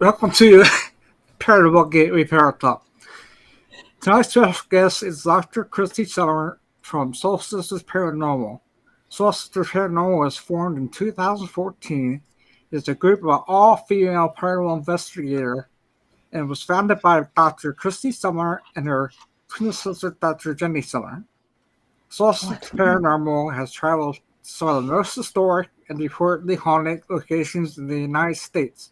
Welcome to Paranormal Gateway Parartalk. Tonight's special guest is Dr. Kristy Sumner from Soul Sisters Paranormal. Soul Sisters Paranormal was formed in 2014. It's a group of all-female paranormal investigators and was founded by Dr. Kristy Sumner and her twin sister, Dr. Jenny Sumner. Soul Sisters Paranormal has traveled to some of the most historic and reportedly haunted locations in the United States.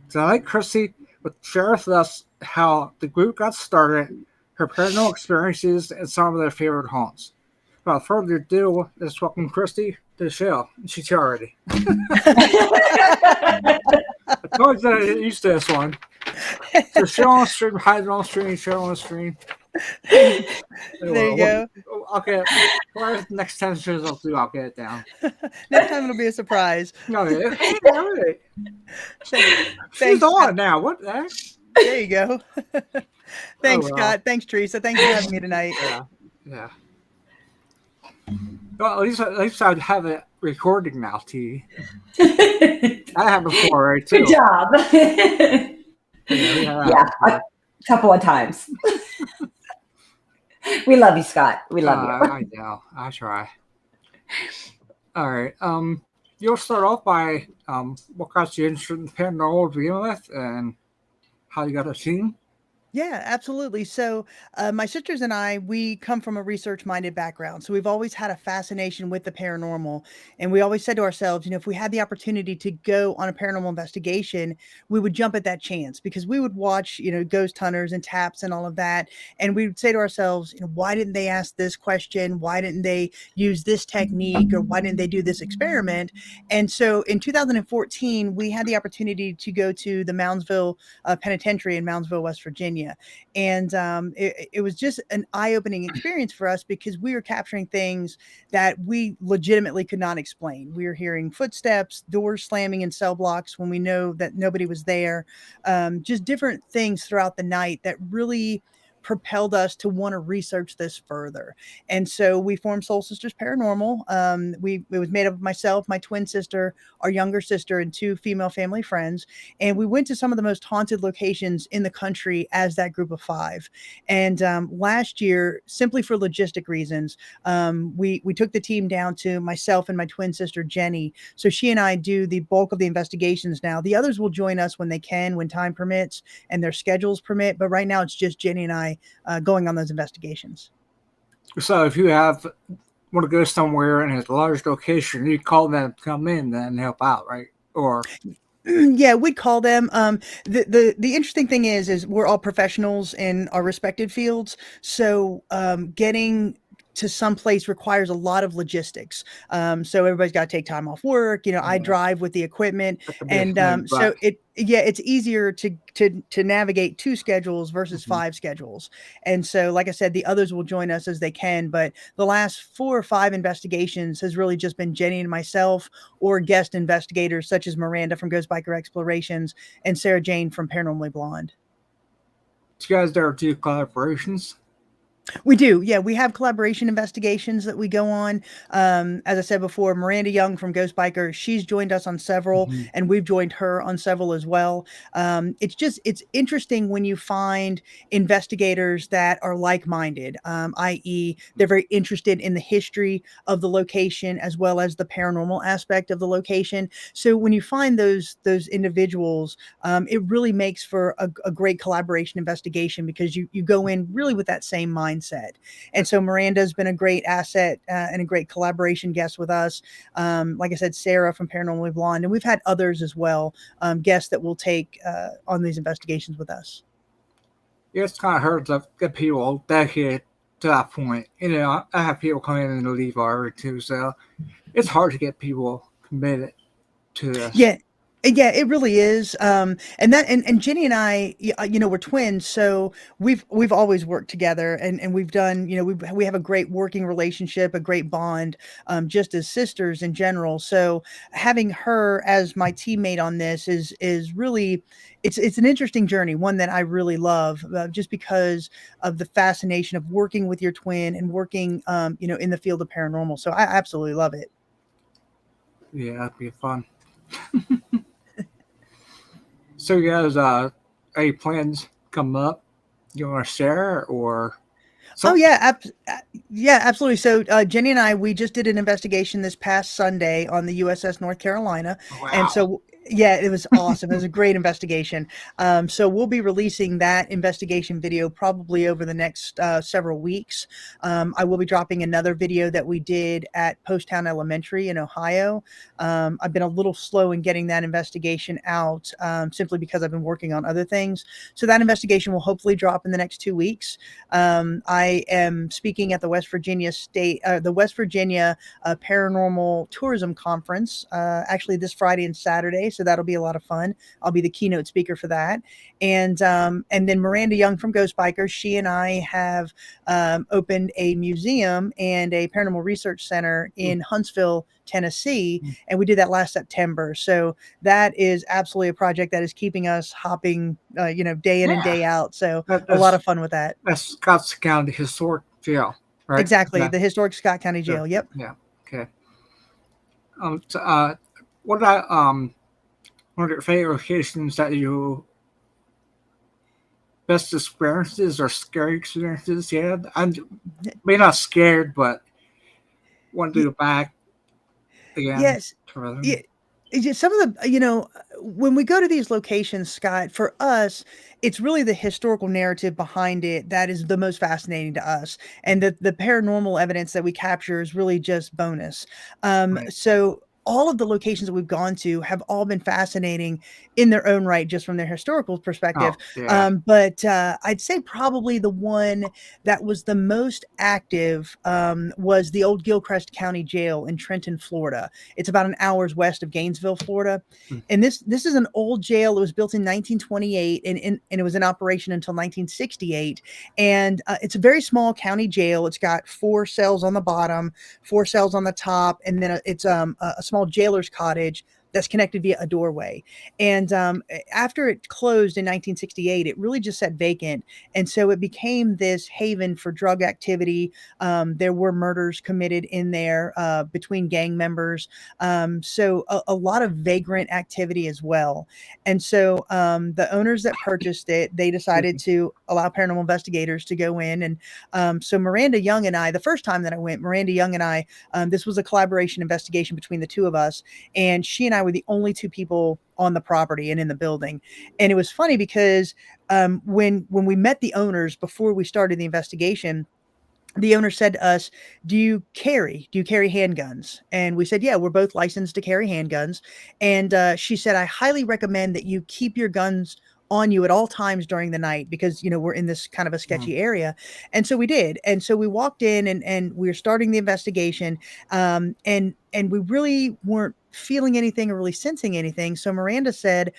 Tonight, Kristy will share with us how the group got started, her paranormal experiences, and some of their favorite haunts. Without further ado, let's welcome Kristy to the show. She's here already. I told you that I get used to this one. So show on the stream, hide it on the screen, show on the screen. There you go. Okay, for the next 10 shows I'll get it down. Next time it'll be a surprise. No, all right. She's on now. What the heck? There you go. Thanks, Scott. Thanks, Teresa. Thanks for having me tonight. Yeah. Well, at least I have it recording now, T. I have before, right? Too. Good job. Yeah, a couple of times. We love you, Scott. We love you. I know. I try. All right. You'll start off by what got you interested in paranormal to begin with, and how you got a team. Yeah, absolutely. So my sisters and I, we come from a research-minded background. So we've always had a fascination with the paranormal. And we always said to ourselves, if we had the opportunity to go on a paranormal investigation, we would jump at that chance because we would watch, ghost hunters and taps and all of that. And we would say to ourselves, why didn't they ask this question? Why didn't they use this technique? Or why didn't they do this experiment? And so in 2014, we had the opportunity to go to the Moundsville Penitentiary in Moundsville, West Virginia. And it was just an eye-opening experience for us because we were capturing things that we legitimately could not explain. We were hearing footsteps, doors slamming in cell blocks when we know that nobody was there, just different things throughout the night that really propelled us to want to research this further. And so we formed Soul Sisters Paranormal. It was made up of myself, my twin sister, our younger sister, and two female family friends. And we went to some of the most haunted locations in the country as that group of five. And last year, simply for logistic reasons, we took the team down to myself and my twin sister, Jenny. So she and I do the bulk of the investigations now. The others will join us when they can, when time permits and their schedules permit. But right now it's just Jenny and I going on those investigations. So if you want to go somewhere and it's a large location, you call them to come in and help out, right? Or yeah, we'd call them. The interesting thing is we're all professionals in our respective fields. So getting to some place requires a lot of logistics. So everybody's got to take time off work. I drive with the equipment, and so it's easier to navigate two schedules versus five schedules. And so, like I said, the others will join us as they can. But the last 4 or 5 investigations has really just been Jenny and myself, or guest investigators such as Miranda from Ghost Biker Explorations and Sarah Jane from Paranormally Blonde. Do you guys there do collaborations? We do. Yeah, we have collaboration investigations that we go on. As I said before, Miranda Young from Ghost Biker, she's joined us on several, and we've joined her on several as well. It's interesting when you find investigators that are like-minded, i.e. they're very interested in the history of the location as well as the paranormal aspect of the location. So when you find those individuals, it really makes for a great collaboration investigation because you go in really with that same mindset. And so Miranda's been a great asset and a great collaboration guest with us. Like I said, Sarah from Paranormally Blonde, and we've had others as well, guests that will take on these investigations with us. Yeah, it's kind of hard to get people dedicated to that point. I have people come in and leave already too, so it's hard to get people committed to this. Yeah. Yeah, it really is. And Jenny and I, we're twins, so we've always worked together, and we've done, we have a great working relationship, a great bond, just as sisters in general. So having her as my teammate on this is really, it's an interesting journey, one that I really love, just because of the fascination of working with your twin and working, in the field of paranormal. So I absolutely love it. Yeah, that'd be fun. So you guys, any plans come up? You want to share or? Oh yeah, yeah, absolutely. So Jenny and I, we just did an investigation this past Sunday on the USS North Carolina, and Wow. so yeah, it was awesome. It was a great investigation. So we'll be releasing that investigation video probably over the next several weeks. I will be dropping another video that we did at Poasttown Elementary in Ohio. I've been a little slow in getting that investigation out, simply because I've been working on other things. So that investigation will hopefully drop in the next 2 weeks. I am speaking at the West Virginia Paranormal Tourism Conference, actually this Friday and Saturday. So that'll be a lot of fun. I'll be the keynote speaker for that. And then Miranda Young from Ghost Bikers, she and I have opened a museum and a paranormal research center in Huntsville, Tennessee, and we did that last September. So that is absolutely a project that is keeping us hopping, day in and day out. So a lot of fun with that. That's Scott County Historic Jail, right? Exactly, Yeah. the historic Scott County Jail. Yep. Yeah. Okay. What about one of your favorite locations that you best experiences or scary experiences you had? I'm maybe not scared, but want to go back again. Yes. Yeah. Some of the, when we go to these locations, Scott, for us, it's really the historical narrative behind it that is the most fascinating to us. And the paranormal evidence that we capture is really just bonus. Right. So all of the locations that we've gone to have all been fascinating in their own right, just from their historical perspective. Oh, yeah. But I'd say probably the one that was the most active was the old Gilchrist County Jail in Trenton, Florida. It's about an hour's west of Gainesville, Florida. And this is an old jail. It was built in 1928 and it was in operation until 1968. And it's a very small county jail. It's got 4 cells on the bottom, 4 cells on the top, and then it's a small jailer's cottage that's connected via a doorway. And after it closed in 1968, it really just sat vacant. And so it became this haven for drug activity. There were murders committed in there between gang members. So a lot of vagrant activity as well. And so the owners that purchased it, they decided to allow paranormal investigators to go in. And so Miranda Young and I, the first time that I went, Miranda Young and I, this was a collaboration investigation between the two of us. And she and I were the only 2 people on the property and in the building. And it was funny because when we met the owners before we started the investigation, the owner said to us, do you carry handguns? And we said, yeah, we're both licensed to carry handguns. And she said, I highly recommend that you keep your guns on you at all times during the night because, we're in this kind of a sketchy area. And so we did. And so we walked in and we were starting the investigation. And we really weren't feeling anything or really sensing anything. So Miranda said,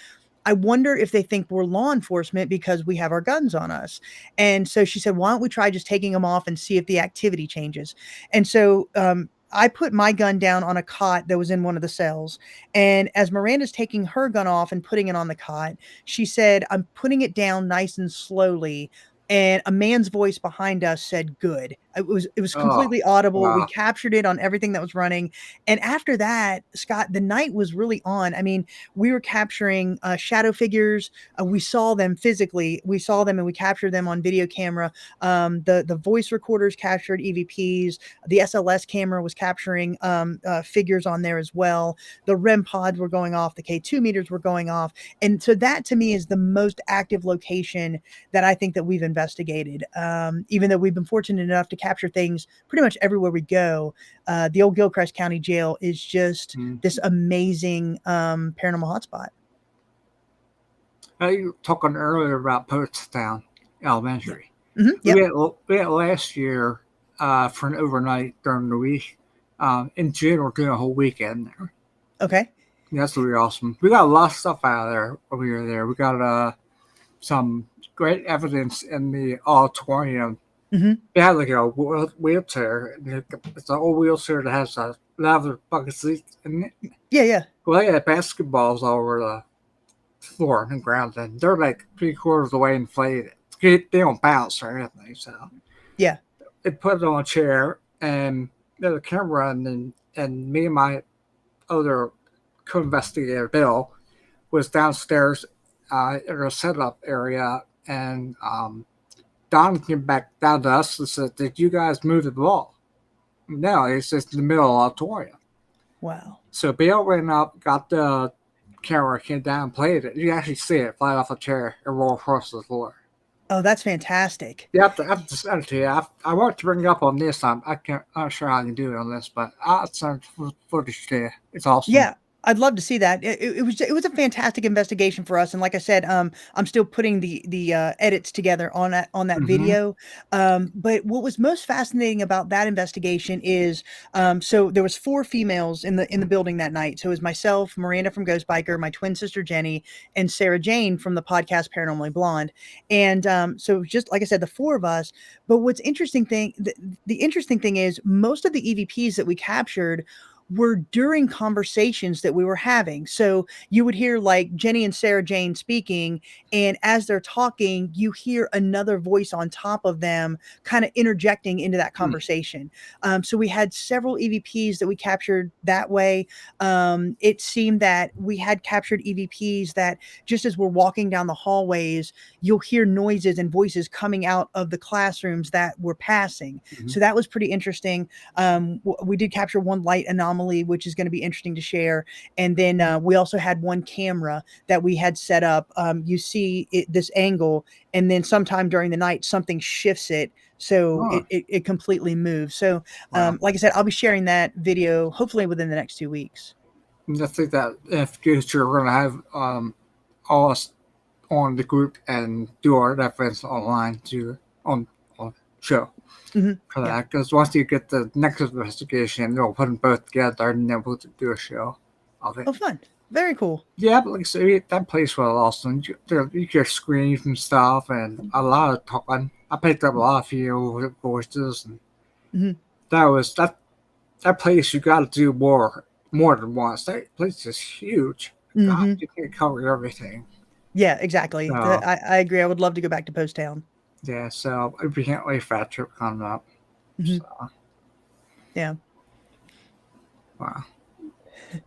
I wonder if they think we're law enforcement because we have our guns on us. And so she said, why don't we try just taking them off and see if the activity changes? And so I put my gun down on a cot that was in one of the cells. And as Miranda's taking her gun off and putting it on the cot, she said, I'm putting it down nice and slowly. And a man's voice behind us said, good. It was completely audible. Wow. We captured it on everything that was running. And after that, Scott, the night was really on. I mean, we were capturing shadow figures. We saw them physically. We saw them and we captured them on video camera. The voice recorders captured EVPs. The SLS camera was capturing figures on there as well. The REM pods were going off. The K2 meters were going off. And so that to me is the most active location that I think that we've investigated. Even though we've been fortunate enough to capture things pretty much everywhere we go, the old Gilchrist County Jail is just this amazing paranormal hotspot. You were talking earlier about Poasttown Elementary. Yep. We had last year for an overnight during the week. In June, we're doing a whole weekend there. Okay. That's really awesome. We got a lot of stuff out of there when we were there. We got some great evidence in the auditorium. They had like a wheelchair. It's an old wheelchair that has a leather bucket seat in it. Yeah. Well, they had basketballs all over the floor and ground, and they're like 3/4 of the way inflated. They don't bounce or anything. So yeah, they put it on a chair and there's a camera, and me and my other co-investigator Bill was downstairs in a setup area, and Don came back down to us and said, "Did you guys move the ball?" No, it's just in the middle of the auditorium. Wow. So Bill went up, got the camera, came down, and played it. You can actually see it fly off a chair and roll across the floor. Oh, that's fantastic. Yeah, I have to send it to you. I want to bring it up on this time. I'm not sure how I can do it on this, but I'll send footage to you. It's awesome. Yeah, I'd love to see that. It was a fantastic investigation for us, and like I said, I'm still putting the edits together on that video. But what was most fascinating about that investigation is, so there was 4 females in the building that night. So it was myself, Miranda from Ghost Biker, my twin sister Jenny, and Sarah Jane from the podcast Paranormally Blonde. And so it was just like I said, the 4 of us. But what's interesting thing, the interesting thing is most of the EVPs that we captured were during conversations that we were having. So you would hear like Jenny and Sarah Jane speaking, and as they're talking, you hear another voice on top of them kind of interjecting into that conversation. So we had several EVPs that we captured that way. It seemed that we had captured EVPs that just as we're walking down the hallways, you'll hear noises and voices coming out of the classrooms that were passing. So that was pretty interesting. We did capture one light anomaly, which is going to be interesting to share. And then we also had one camera that we had set up. You see this angle, and then sometime during the night, something shifts it. So it completely moves. So like I said, I'll be sharing that video hopefully within the next 2 weeks. I think that in the future, we're going to have all us on the group and do our efforts online on show. For that, because once you get the next investigation, they'll put them both together and then we'll do a show of it. Oh, fun. Very cool. Yeah, but like I said, that place was awesome. You hear screams and stuff and a lot of talking. I picked up a lot of female voices, and that place you got to do more than once. That place is huge. God, you can't cover everything. Yeah, exactly. So, I agree. I would love to go back to Post Town. Yeah, so we can't wait for that trip coming up. So. Yeah. Wow.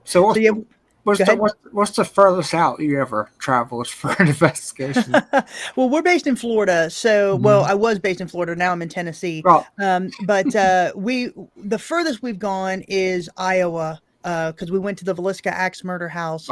So what's the furthest out you ever traveled for an investigation? Well, we're based in Florida, so well, I was based in Florida. Now I'm in Tennessee. Well, but the furthest we've gone is Iowa. Because we went to the Villisca Axe Murder House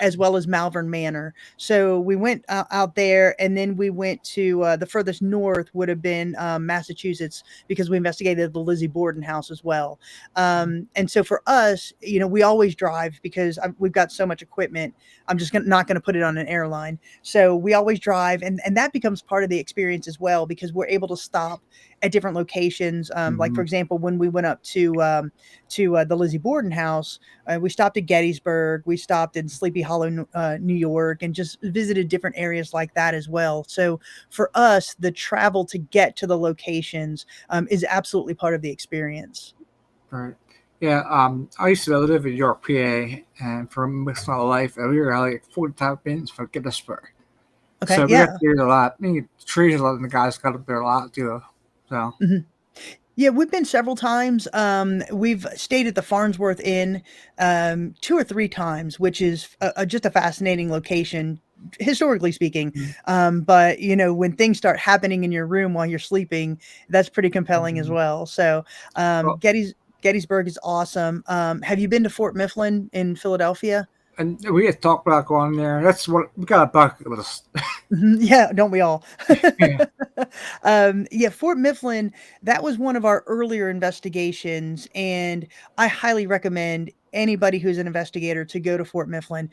as well as Malvern Manor. So we went out there, and then we went to the furthest north would have been Massachusetts, because we investigated the Lizzie Borden house as well. And so for us, we always drive because we've got so much equipment. I'm just not going to put it on an airline. So we always drive, and that becomes part of the experience as well, because we're able to stop at different locations. Like, for example, when we went up to the Lizzie Borden house, we stopped at Gettysburg, we stopped in Sleepy Hollow, New York, and just visited different areas like that as well. So for us, the travel to get to the locations is absolutely part of the experience. Right. Yeah. I used to live in York, PA, and for most of my life, we were like 45 minutes from Gettysburg. Okay. So we got there a lot. Trees, a lot of the guys got up there a lot too. So. Yeah, we've been several times. We've stayed at the Farnsworth Inn 2 or 3 times, which is just a fascinating location, historically speaking. But when things start happening in your room while you're sleeping, that's pretty compelling as well. So Gettysburg is awesome. Have you been to Fort Mifflin in Philadelphia? And we had talked about going there. That's what we got a bucket list. Yeah, don't we all? Yeah. Fort Mifflin, that was one of our earlier investigations, and I highly recommend anybody who's an investigator to go to Fort Mifflin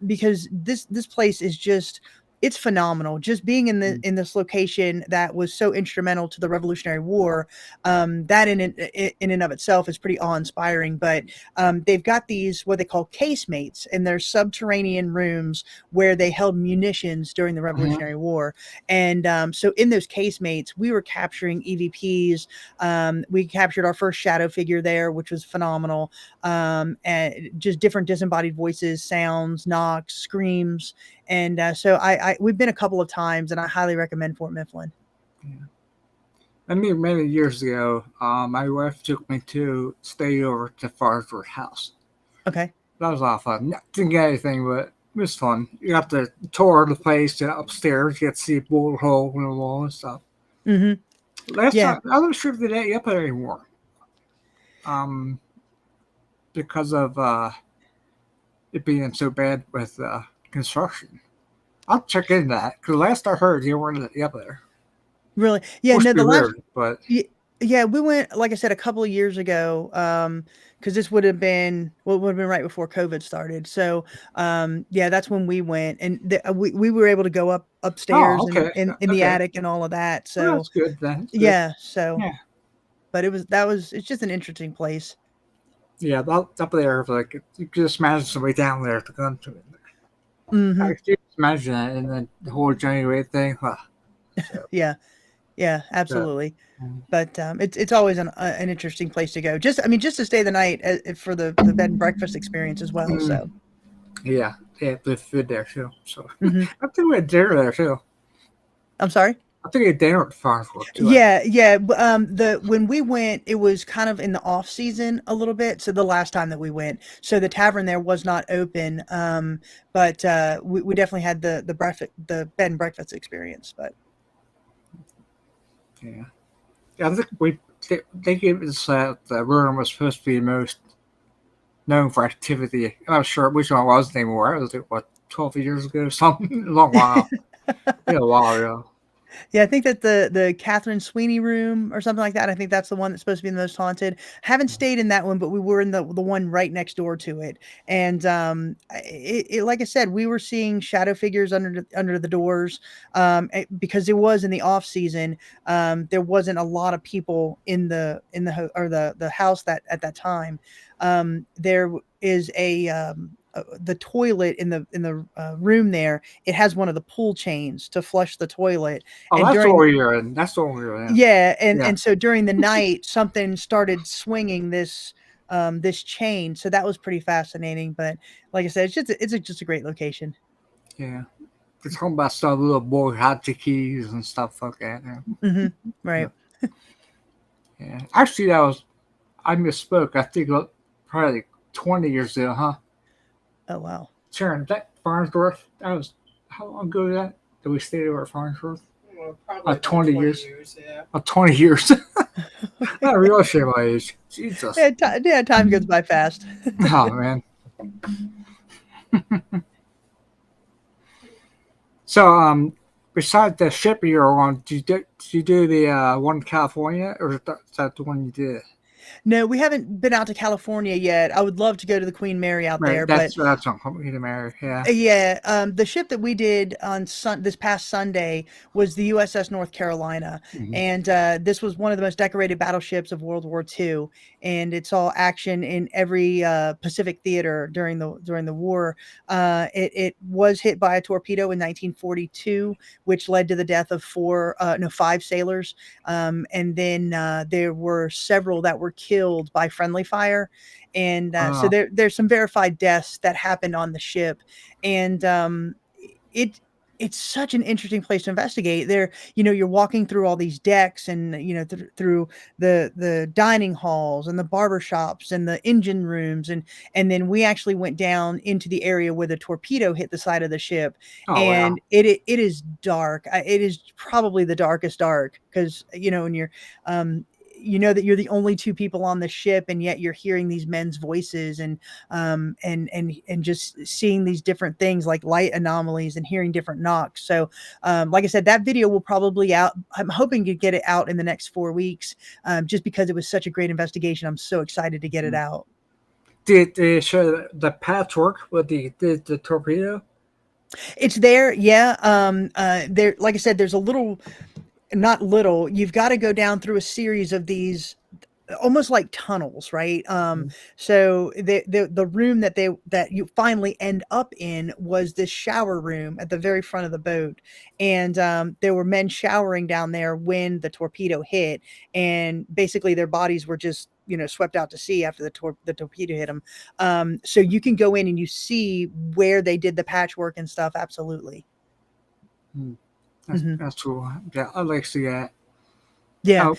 because this place is just, it's phenomenal. Just being in this location that was so instrumental to the Revolutionary War, that in and of itself is pretty awe-inspiring. But they've got these what they call casemates, and they're subterranean rooms where they held munitions during the Revolutionary War. And so in those casemates, we were capturing EVPs. We captured our first shadow figure there, which was phenomenal. And just different disembodied voices, sounds, knocks, screams. And so we've been a couple of times, and I highly recommend Fort Mifflin. Yeah. Many years ago, my wife took me to stay over to Farnsworth House. Okay. That was a lot of fun. Didn't get anything, but It was fun. You got the tour of the place upstairs. You got to see a bullet hole in the wall and stuff. Last Yeah. time, I'm not sure if they did up there anymore. Because of it being so bad with construction. I'll check into that because last I heard, you weren't up there. Really? Yeah. Must No, be the last. weird, but Yeah, we went, like I said, a couple of years ago, because this would have been right before COVID started. So, yeah, that's when we went, and we were able to go upstairs oh, and okay, in the okay. attic and all of that. Well, So, that's good then. That's good. yeah. So, Yeah, but it's just an interesting place. yeah. Up there, like you can just imagine somebody down there to go into it. I can just imagine that, and then the whole January thing. So, Yeah. Yeah, absolutely. mm. But it's always an interesting place to go. Just to stay the night for the bed and breakfast experience as well. So yeah, the food there too. So Mhm. I think we had dinner there too. I'm sorry. I think we had dinner at Farnsworth too. Yeah, yeah. When we went, it was kind of in the off season a little bit. So the last time that we went, so the tavern there was not open. But we definitely had the bed and breakfast experience. But yeah. I think they gave us the room was supposed to be most known for activity. I'm not sure which one it was anymore. It was like, what, 12 years ago or something? A long while. Yeah, a while ago. yeah, I think that the Catherine Sweeney room or something like that. I think that's the one that's supposed to be the most haunted. Haven't stayed in that one, but we were in the one right next door to it. And like I said, we were seeing shadow figures under the doors. Because it was in the off season. There wasn't a lot of people in the house that at that time. There is the toilet in the room there. It has one of the pull chains to flush the toilet. Oh, And that's during what we were in. That's what we were in. yeah, Yeah. and so during the night, something started swinging this chain. So that was pretty fascinating. But like I said, just a great location. Yeah. We're talking about some little boy had the keys and stuff like that. Yeah. Right. Yeah. Actually, I misspoke. I think probably 20 years ago, huh? Oh wow. Sharon, that Farnsworth, that was, how long ago was that? Did we stay over at Farnsworth? Well, probably 20 years. Yeah. 20 years. I really share my age. Jesus. Yeah, time goes by fast. Oh, man. So, besides the ship you were on, did you do the one in California, or is that the one you did? No, we haven't been out to California yet. I would love to go to the Queen Mary out there, but That's on Company to Marry. Yeah. yeah, the ship that we did on this past Sunday was the USS North Carolina, and this was one of the most decorated battleships of World War II, and it saw action in every Pacific theater during the war. It was hit by a torpedo in 1942, which led to the death of 5 sailors, and then there were several that were killed by friendly fire. And so there's some verified deaths that happened on the ship. And it's such an interesting place to investigate. There, you're walking through all these decks and, through the dining halls and the barber shops and the engine rooms. And then we actually went down into the area where the torpedo hit the side of the ship. Wow. it is dark. It is probably the darkest dark because, when you're, that you're the only 2 people on the ship, and yet you're hearing these men's voices and just seeing these different things like light anomalies and hearing different knocks. So, like I said, that video will probably out. I'm hoping to get it out in the next 4 weeks, just because it was such a great investigation. I'm so excited to get it out. Did they show the patchwork with the torpedo? It's there, yeah. There, like I said, there's a little. Not little, you've got to go down through a series of these almost like tunnels, right? So the room that you finally end up in was this shower room at the very front of the boat, and there were men showering down there when the torpedo hit, and basically their bodies were just swept out to sea after the torpedo hit them. So you can go in and you see where they did the patchwork and stuff. Absolutely. That's cool. Yeah, I'd like to see that. Yeah,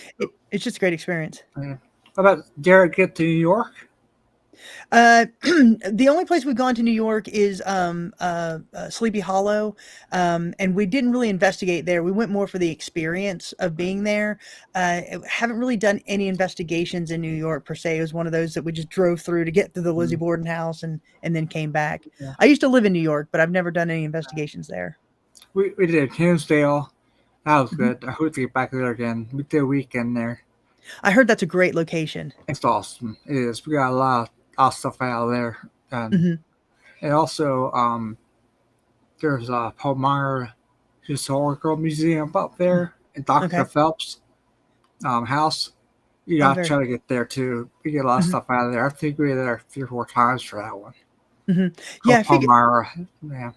it's just a great experience. Yeah. How about Derek get to New York? The only place we've gone to New York is Sleepy Hollow, and we didn't really investigate there. We went more for the experience of being there. Haven't really done any investigations in New York per se. It was one of those that we just drove through to get to the Lizzie Borden house and then came back. Yeah. I used to live in New York, but I've never done any investigations there. We did Hinsdale. That was good. I hope to get back there again. We did a weekend there. I heard that's a great location. It's awesome. It is. We got a lot of stuff out of there. And also, there's a Palmyra Historical Museum up there and Dr. Phelps house. You got to try to get there too. We get a lot of stuff out of there. I think we were there 3 or 4 times for that one. Yeah, Palmyra. Yeah.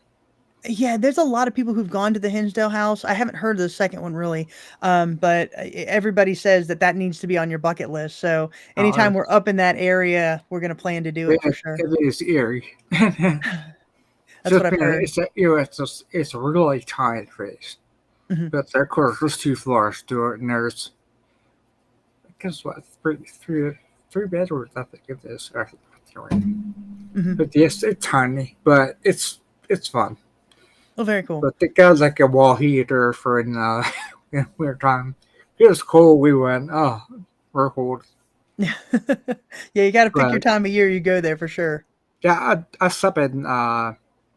Yeah, there's a lot of people who've gone to the Hinsdale house. I haven't heard of the second one really, but everybody says that needs to be on your bucket list. So anytime we're up in that area, we're going to plan to do it for sure. It is eerie. That's what I've heard. It's a really tiny place. But of course, there's 2 floors to it, and there's, I guess, what, three bedrooms, I think it is. But yes, it's tiny, but it's fun. Oh, very cool. But it got like a wall heater for in winter time. It was cold. We went, we're cold. Yeah, you got to pick your time of year you go there for sure. Yeah, I slept in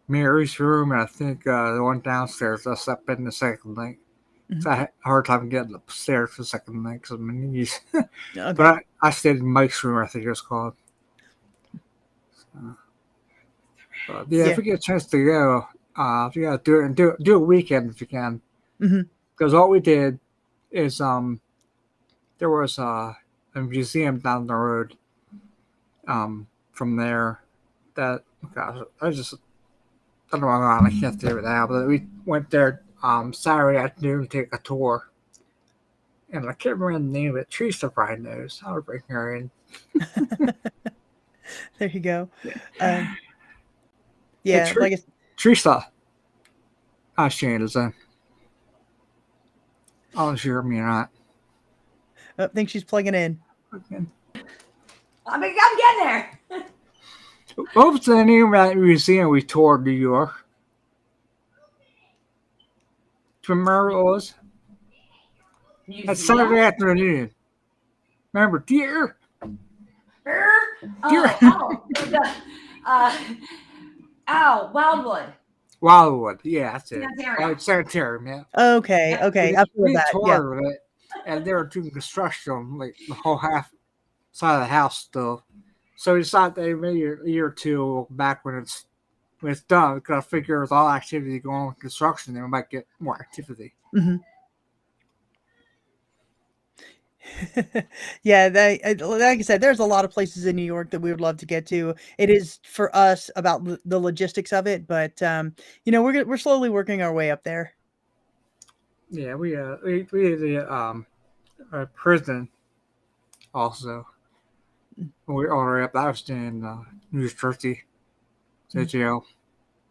Mary's room, and I think the one downstairs, I slept in the second night. So I had a hard time getting upstairs for the second night because of my knees. But I stayed in Mike's room, I think it was called. So, if we get a chance to go, if you gotta do it, and do a weekend if you can. Because all we did is there was a museum down the road from there that, gosh, I don't know why I can't do it now, but we went there Saturday afternoon to take a tour. And I can't remember the name of it. Teresa probably knows. I'll bring her in. There you go. Yeah, like it's Teresa. Shane is in. Oh, she heard me or not. I think she's plugging in. I'm getting there. What was the name of that museum we toured in New York? Do you remember what it was? It's Saturday afternoon. Remember, deer? Wildwood. Wildwood, yeah, that's it. Sanitarium. Yeah. Okay. I feel We that. toured it, and they were doing construction, like the whole half side of the house still. So we decided that maybe a year or 2 back when it's done, because I figure with all activity going on with construction, then we might get more activity. Yeah, like I said, there's a lot of places in New York that we would love to get to. It is for us about the logistics of it, but we're slowly working our way up there. Yeah, we did the prison also. We were all the way up. I was in New Jersey, to jail.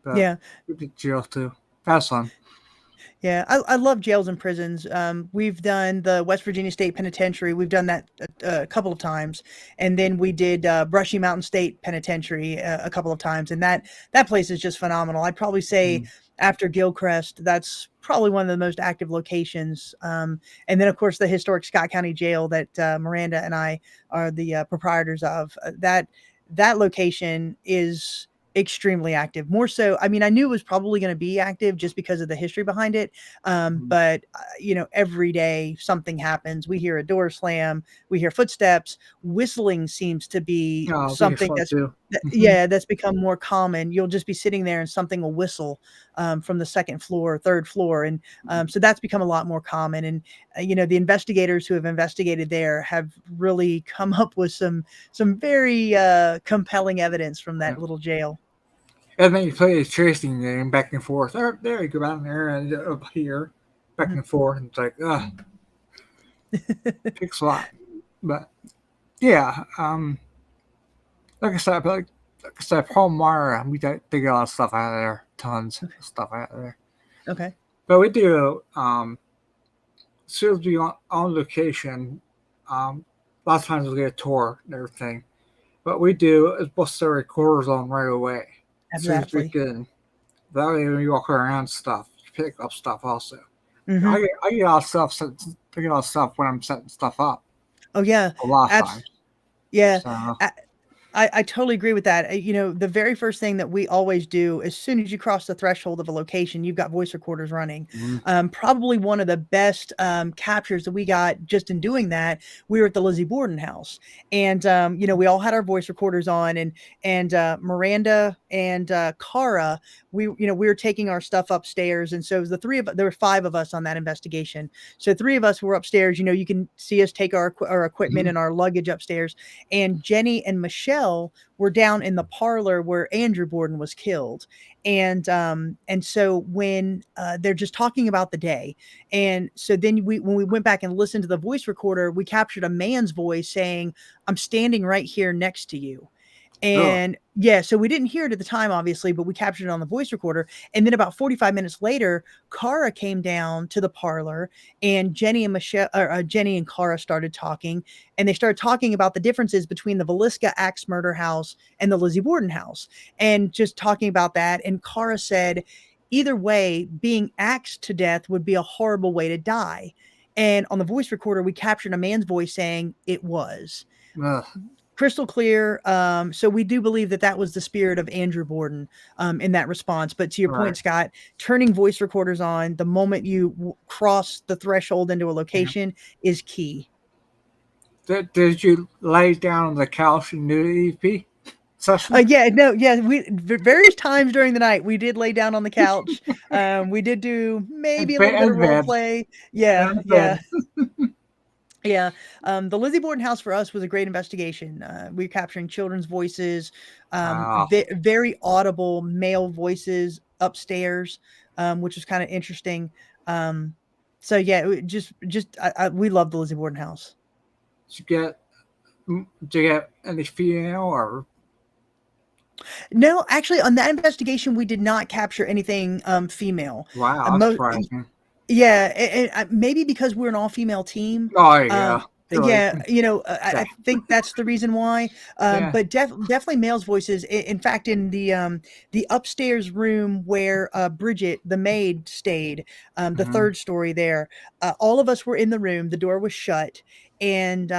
But we did jail too. That was fun. Yeah, I love jails and prisons. We've done the West Virginia State Penitentiary. We've done that a couple of times. And then we did Brushy Mountain State Penitentiary a couple of times. And that place is just phenomenal. I'd probably say after Gilchrist, that's probably one of the most active locations. And then, of course, the historic Scott County Jail that Miranda and I are the proprietors of. That location is extremely active, more so. I mean, I knew it was probably going to be active just because of the history behind it. But every day something happens. We hear a door slam, we hear footsteps, whistling seems to be something that's become more common. You'll just be sitting there and something will whistle from the second floor, third floor. And so that's become a lot more common. And, the investigators who have investigated there have really come up with some very compelling evidence from that little jail. And then you play a chasing game back and forth. Oh, there you go down there and up here, back and forth. And it's like, takes a lot. But yeah, like I said, Palmyra, we get a lot of stuff out of there, tons of stuff out of there. Okay. But we do, as soon as we on location, a lot of times we'll get a tour and everything. what we do is bust the recorders on right away. As soon as we Exactly. can. That way when you walk around stuff, you pick up stuff also. Mhm. I get all stuff when I'm setting stuff up. Oh yeah. A lot of Abs- times. yeah. So I totally agree with that. You know, the very first thing that we always do as soon as you cross the threshold of a location, you've got voice recorders running. Probably one of the best captures that we got just in doing that. We were at the Lizzie Borden house, and you know, we all had our voice recorders on, and Miranda and Cara, we were taking our stuff upstairs, and so it was there were 5 of us on that investigation. So 3 of us were upstairs. You know, you can see us take our equipment and our luggage upstairs, and Jenny and Michelle were down in the parlor where Andrew Borden was killed. And so when they're just talking about the day, and so then when we went back and listened to the voice recorder, we captured a man's voice saying, "I'm standing right here next to you." And yeah, so we didn't hear it at the time, obviously, but we captured it on the voice recorder. And then about 45 minutes later, Cara came down to the parlor, and Jenny and Cara started talking, and they started talking about the differences between the Villisca axe murder house and the Lizzie Borden house, and just talking about that. And Cara said, either way, being axed to death would be a horrible way to die. And on the voice recorder, we captured a man's voice saying it was. Crystal clear. So we do believe that was the spirit of Andrew Borden in that response. But to your point, Scott, turning voice recorders on the moment you cross the threshold into a location is key. Did you lay down on the couch and do the EP session? We various times during the night we did lay down on the couch. We did do maybe a little bit of role play. Yeah. Yeah. The Lizzie Borden house for us was a great investigation. We were capturing children's voices, very audible male voices upstairs, which was kind of interesting. So yeah, we love the Lizzie Borden house. Did you get any female or? No, actually, on that investigation, we did not capture anything female. Wow, that's surprising. Yeah, and maybe because we're an all-female team. Oh, yeah. Yeah, you know, I think that's the reason why. But definitely males' voices. In fact, in the upstairs room where Bridget, the maid, stayed, the third story there, all of us were in the room. The door was shut. And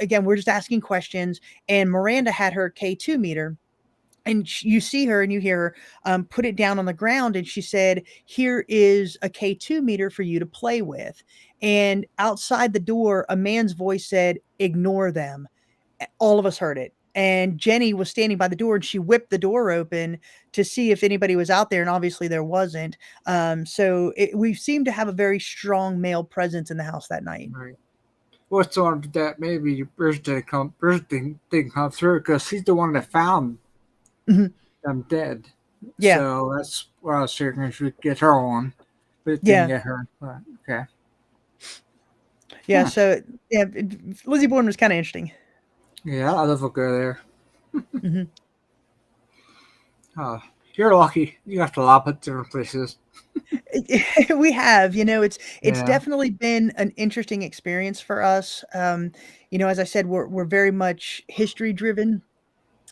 again, we're just asking questions. And Miranda had her K2 meter. And you see her and you hear her put it down on the ground. And she said, "Here is a K2 meter for you to play with." And outside the door, a man's voice said, "Ignore them." All of us heard it. And Jenny was standing by the door, and she whipped the door open to see if anybody was out there. And obviously there wasn't. So we seemed to have a very strong male presence in the house that night. Right. What's on that? Maybe Bridget didn't come through because she's the one that found them dead. Yeah. So that's what I was thinking. We should get her on, but it didn't get her. But, okay. Yeah. So yeah, Lizzie Borden was kind of interesting. Yeah, I love a girl there. You're lucky. You got a lot of different places. We have, you know, it's definitely been an interesting experience for us. You know, as I said, we're very much history driven.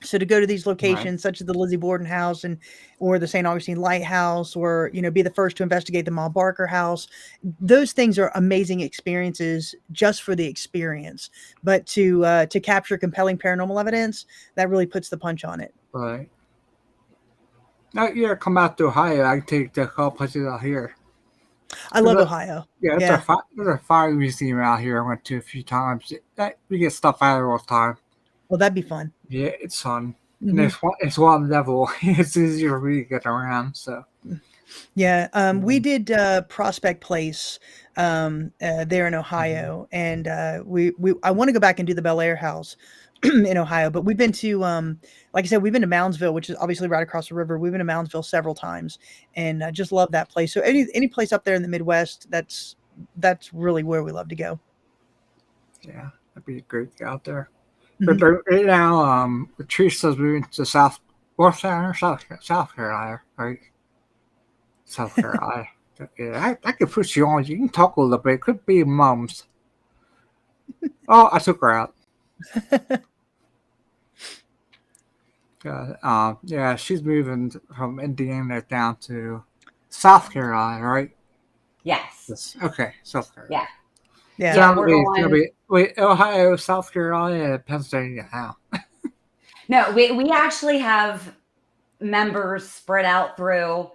So to go to these locations such as the Lizzie Borden house or the St. Augustine Lighthouse, or, you know, be the first to investigate the Ma Barker house, those things are amazing experiences just for the experience. But to capture compelling paranormal evidence, that really puts the punch on it. Right. Now, come out to Ohio. I can take the couple places out here. I love Ohio. Yeah, there's a fire museum out here I went to a few times. We get stuff out there all the time. Well, that'd be fun. Yeah, it's fun. And it's one level. It's easier for me to get around. So. Yeah, we did Prospect Place there in Ohio, and I want to go back and do the Bel Air house in Ohio, but we've been to like I said, we've been to Moundsville, which is obviously right across the river. We've been to Moundsville several times, and I just love that place. So any place up there in the Midwest, that's really where we love to go. Yeah, that'd be great to get out there. But right now, Teresa's moving to South Carolina, right? South Carolina. Yeah, I could put you on. You can talk a little bit. It could be Mums. Oh, I took her out. Yeah, she's moving from Indiana down to South Carolina, right? Yes. Yes. Okay, South Carolina. Yeah. Yeah, It's gonna be wait, Ohio, South Carolina, and Pennsylvania. How? No, we actually have members spread out through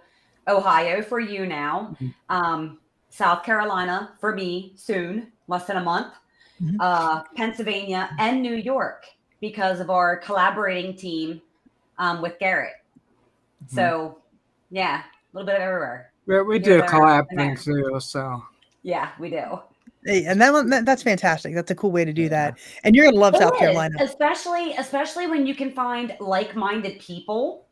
Ohio for you now, South Carolina for me soon, less than a month, Mhm. Pennsylvania, and New York because of our collaborating team with Garrett. So, yeah, a little bit of everywhere. We Here, do there, collab and there. things too, so Yeah, we do. Hey, and that's fantastic. That's a cool way to do that. And you're gonna love It South is, Carolina. especially when you can find like-minded people.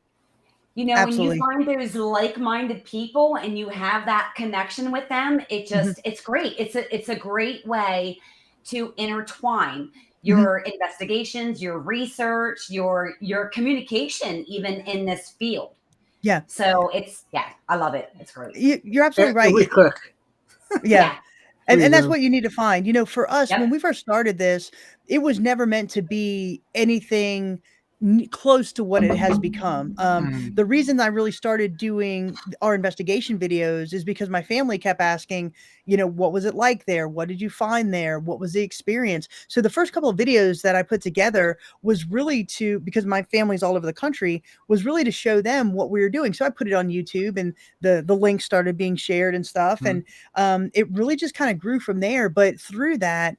You know, when you Absolutely. find those like-minded people and you have that connection with them, it just it's great. It's a great way to intertwine your investigations, your research, your communication even in this field. Yeah. So I love it. It's great. You're absolutely right. we click. Yeah. And We that's do. what you need to find. You know, for us, Yep. when we first started this, it was never meant to be anything close to what it has become. The reason I really started doing our investigation videos is because my family kept asking, you know, what was it like there? What did you find there? What was the experience? So the first couple of videos that I put together was really to, because my family's all over the country, was really to show them what we were doing. So I put it on YouTube, and the links started being shared and stuff. And it really just kind of grew from there. But through that,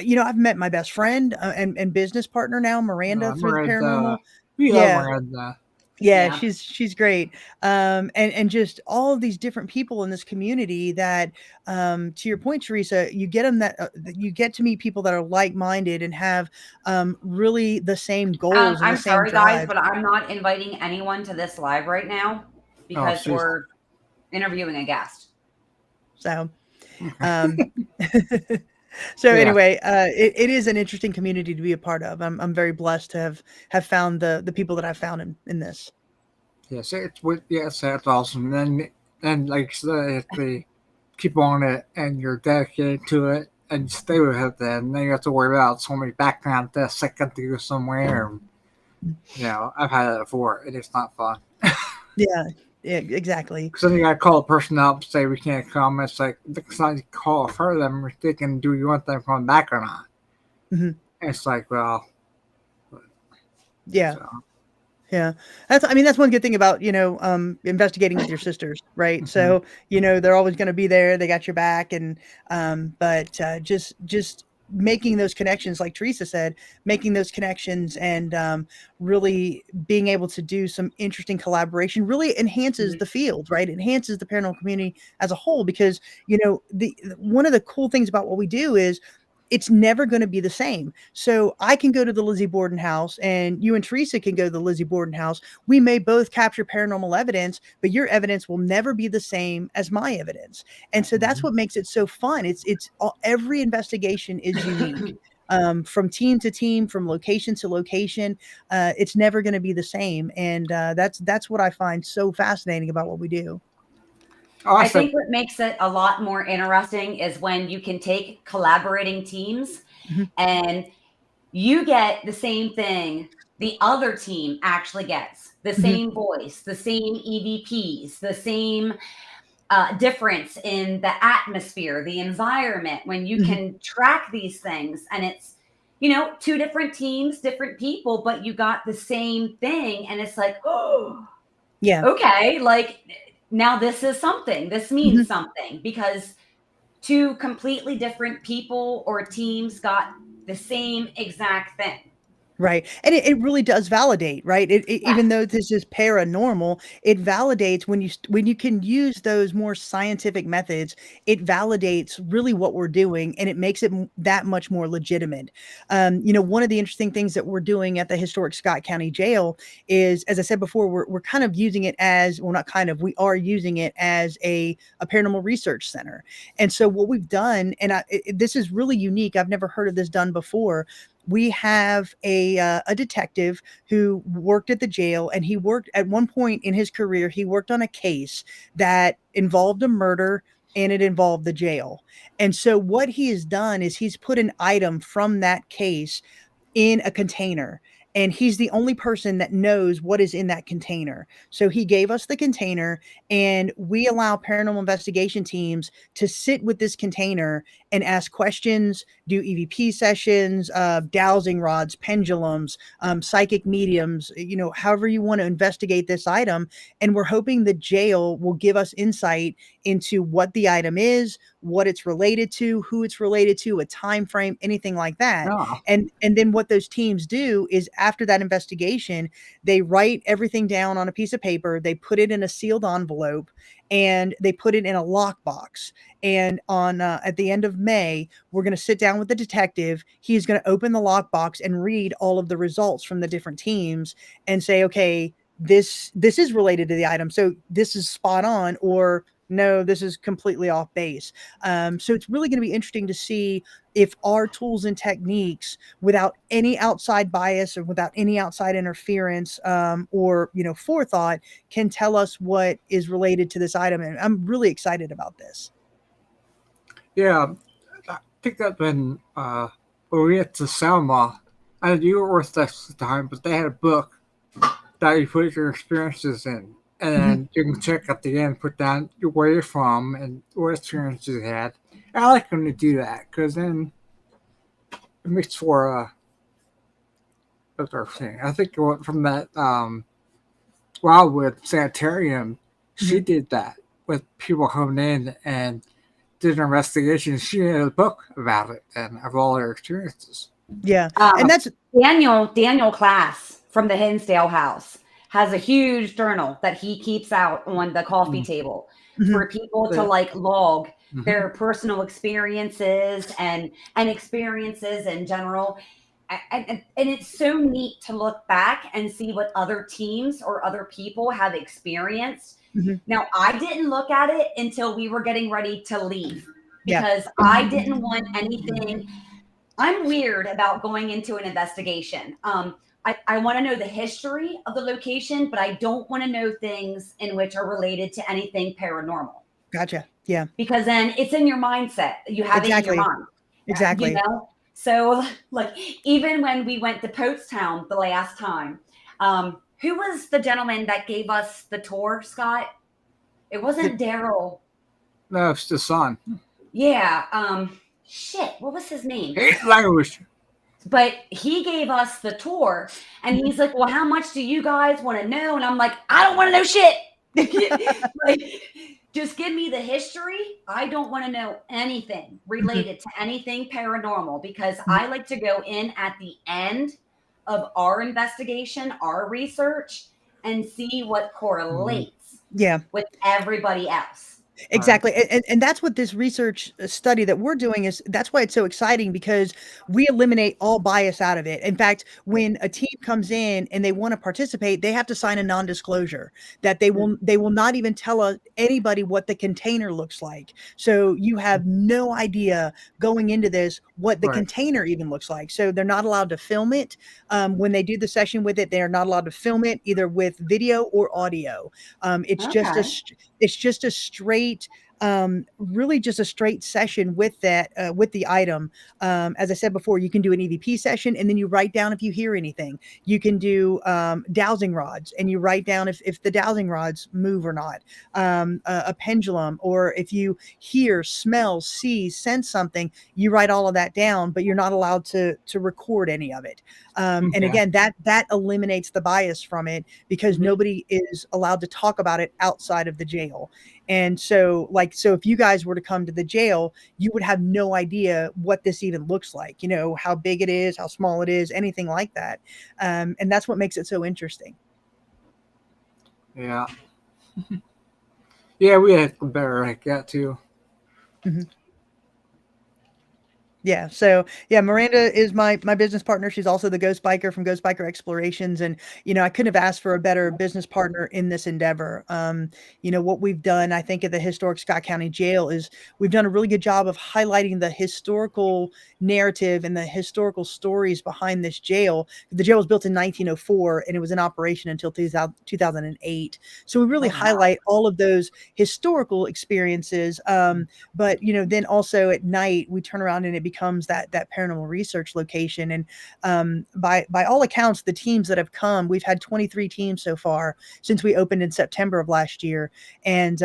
you know, I've met my best friend and business partner now, Miranda, through the paranormal. We love Yeah. Miranda. Yeah, Yeah. she's great. And just all of these different people in this community that, to your point, Teresa, you get them that you get to meet people that are like-minded and have really the same goals and the I'm same sorry, guys, drive. but I'm not inviting anyone to this live right now because she's- we're interviewing a guest. So, so Yeah. anyway, it is an interesting community to be a part of. I'm very blessed to have found the people that I've found in this. Yes, that's awesome. And like you said, if they keep on it and you're dedicated to it and you stay with it, then you have to worry about so many background tests that can do somewhere. You know, I've had it before, and it's not fun. Yeah, exactly. Because then you gotta call a person up and say we can't come. It's like next time you call for them, they can do you want them coming back or not. Mm-hmm. It's like, well, yeah. So. Yeah. That's one good thing about, you know, investigating with your sisters, right? Mm-hmm. So, you know, they're always going to be there. They got your back. And, but just making those connections, like Teresa said, making those connections and really being able to do some interesting collaboration really enhances the field, right? It enhances the paranormal community as a whole, because, you know, one of the cool things about what we do is it's never going to be the same. So I can go to the Lizzie Borden house and you and Teresa can go to the Lizzie Borden house. We may both capture paranormal evidence, but your evidence will never be the same as my evidence. And so that's what makes it so fun. Every investigation is unique. From team to team, from location to location, it's never going to be the same. And that's what I find so fascinating about what we do. Awesome. I think what makes it a lot more interesting is when you can take collaborating teams and you get the same thing the other team actually gets, the same voice, the same EVPs, the same difference in the atmosphere, the environment, when you can track these things and it's, you know, two different teams, different people, but you got the same thing. And it's like, oh, yeah, okay, like now this is something. This means something because two completely different people or teams got the same exact thing. Right. And it really does validate, right? Even though this is paranormal, it validates when you can use those more scientific methods, it validates really what we're doing and it makes it that much more legitimate. You know, one of the interesting things that we're doing at the historic Scott County Jail is, as I said before, we're kind of using it as, well, not kind of, we are using it as a paranormal research center. And so what we've done, and this is really unique, I've never heard of this done before. We have a detective who worked at the jail, and he worked at one point in his career, he worked on a case that involved a murder and it involved the jail. And so what he has done is he's put an item from that case in a container. and he's the only person that knows what is in that container. So he gave us the container, and we allow paranormal investigation teams to sit with this container and ask questions, do EVP sessions, dowsing rods, pendulums, psychic mediums, however you want to investigate this item. And we're hoping the jail will give us insight into what the item is, what it's related to, who it's related to, a time frame, anything like that. Yeah. And then what those teams do is, after that investigation, they write everything down on a piece of paper, they put it in a sealed envelope, and they put it in a lockbox. And on at the end of May, we're going to sit down with the detective. He's going to open the lockbox and read all of the results from the different teams and say, okay, this is related to the item, so this is spot on, or no, this is completely off base. So it's really going to be interesting to see if our tools and techniques, without any outside bias or without any outside interference, or forethought, can tell us what is related to this item. And I'm really excited about this. Yeah, I think that when we went to Selma, and you were with us at the time, but they had a book that you put your experiences in. And then you can check at the end, put down where you're from and what experiences you had. And I like when they do that, because then it makes for a better thing. I think from that Wildwood Sanitarium, she did that with people coming in and did an investigation. She made a book about it and of all their experiences. Yeah. And that's Daniel Class from the Hinsdale House has a huge journal that he keeps out on the coffee table for people to log their personal experiences and experiences in general. And it's so neat to look back and see what other teams or other people have experienced. Now, I didn't look at it until we were getting ready to leave, because I didn't want anything. I'm weird about going into an investigation. I want to know the history of the location, but I don't want to know things in which are related to anything paranormal. Gotcha. Yeah. Because then it's in your mindset. You have it in your mind. Exactly. So even when we went to Poatstown the last time, who was the gentleman that gave us the tour, Scott? It wasn't Daryl. No, it's the son. Yeah. What was his name? Language. But he gave us the tour, and he's like, well, how much do you guys want to know? And I'm like, I don't want to know shit. Just give me the history. I don't want to know anything related to anything paranormal, because I like to go in at the end of our investigation, our research, and see what correlates with everybody else. Exactly. And that's what this research study that we're doing is. That's why it's so exciting, because we eliminate all bias out of it. In fact, when a team comes in and they want to participate, they have to sign a non-disclosure that they will not even tell anybody what the container looks like. So you have no idea going into this what the container even looks like. So they're not allowed to film it. When they do the session with it, they're not allowed to film it either with video or audio. It's just a straight, really just a straight session with that, with the item. As I said before, you can do an EVP session, and then you write down if you hear anything. You can do dowsing rods, and you write down if the dowsing rods move or not. A pendulum, or if you hear, smell, see, sense something, you write all of that down, but you're not allowed to record any of it. And again, that eliminates the bias from it, because nobody is allowed to talk about it outside of the jail. And so if you guys were to come to the jail, you would have no idea what this even looks like, how big it is, how small it is, anything like that. And that's what makes it so interesting. Yeah. Yeah, we had better like that too. Yeah. So Miranda is my business partner. She's also the ghost biker from Ghost Biker Explorations. And, I couldn't have asked for a better business partner in this endeavor. What we've done, I think, at the historic Scott County Jail is we've done a really good job of highlighting the historical narrative and the historical stories behind this jail. The jail was built in 1904 and it was in operation until 2008. So we really highlight all of those historical experiences. But, then also at night we turn around and it becomes becomes that paranormal research location. And by all accounts, the teams that have come, we've had 23 teams so far since we opened in September of last year, and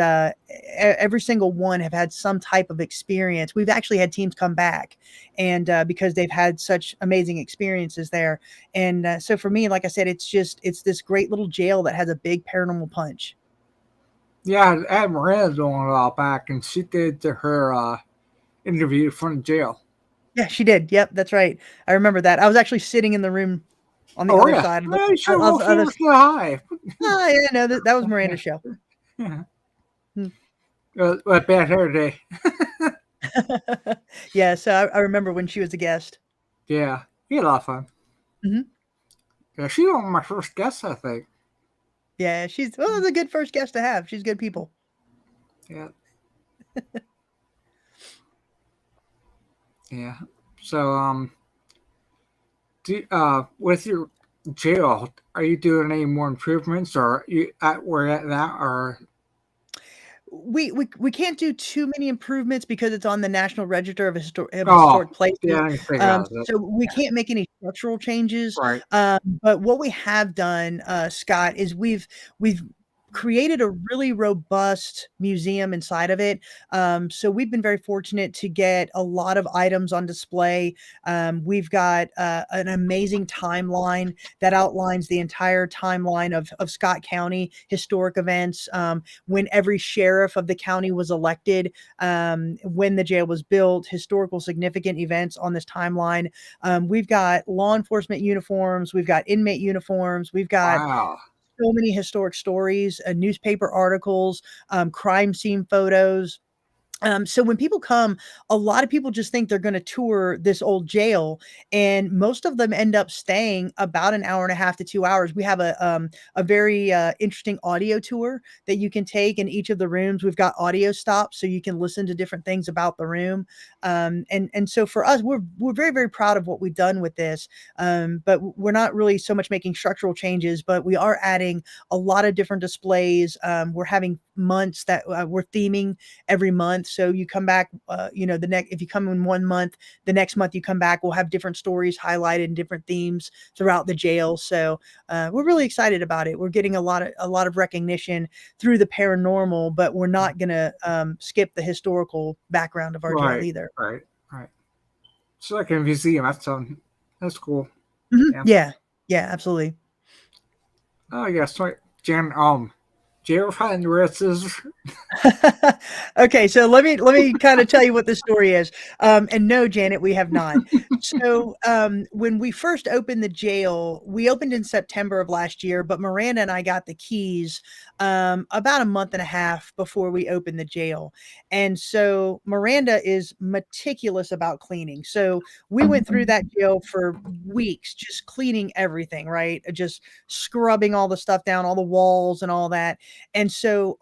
every single one have had some type of experience. We've actually had teams come back, and because they've had such amazing experiences there. And so for me, like I said, it's this great little jail that has a big paranormal punch. Yeah, I had Miranda doing a while back, and she did her interview from the jail. Yeah, she did. Yep, that's right. I remember that. I was actually sitting in the room on the other side. Yeah, you should I was, have hi. oh, yeah, no, that was Miranda's show. Yeah. Hmm. What bad hair day. Yeah, so I remember when she was a guest. Yeah, we had a lot of fun. Mhm. Yeah, she was my first guest, I think. Yeah, she's a good first guest to have. She's good people. Yeah. Yeah. So, with your jail, are you doing any more improvements, or are you at where at that, or? We can't do too many improvements because it's on the National Register of Historic Places. Yeah, I figured out that. So we can't make any structural changes. Right. But what we have done, Scott, is we've created a really robust museum inside of it. So we've been very fortunate to get a lot of items on display. We've got an amazing timeline that outlines the entire timeline of Scott County historic events, when every sheriff of the county was elected, when the jail was built, historical significant events on this timeline. We've got law enforcement uniforms. We've got inmate uniforms. We've got Wow. so many historic stories, newspaper articles, crime scene photos. So when people come, a lot of people just think they're going to tour this old jail, and most of them end up staying about an hour and a half to 2 hours. We have a very interesting audio tour that you can take in each of the rooms. We've got audio stops so you can listen to different things about the room. And so for us, we're very, very proud of what we've done with this. But we're not really so much making structural changes, but we are adding a lot of different displays. We're having months that we're theming every month. So you come back, if you come in 1 month, the next month you come back, we'll have different stories highlighted and different themes throughout the jail. So we're really excited about it. We're getting a lot of recognition through the paranormal, but we're not going to skip the historical background of our jail either. Right. So like a museum. That's cool. Mm-hmm. Yeah, absolutely. Oh yeah, sorry, Jen. Do you ever find the red scissors? Okay, so let me kind of tell you what the story is. And no, Janet, we have not. So when we first opened the jail, we opened in September of last year, but Miranda and I got the keys about a month and a half before we opened the jail. And so Miranda is meticulous about cleaning. So we went through that jail for weeks, just cleaning everything, right? Just scrubbing all the stuff down, all the walls and all that. And so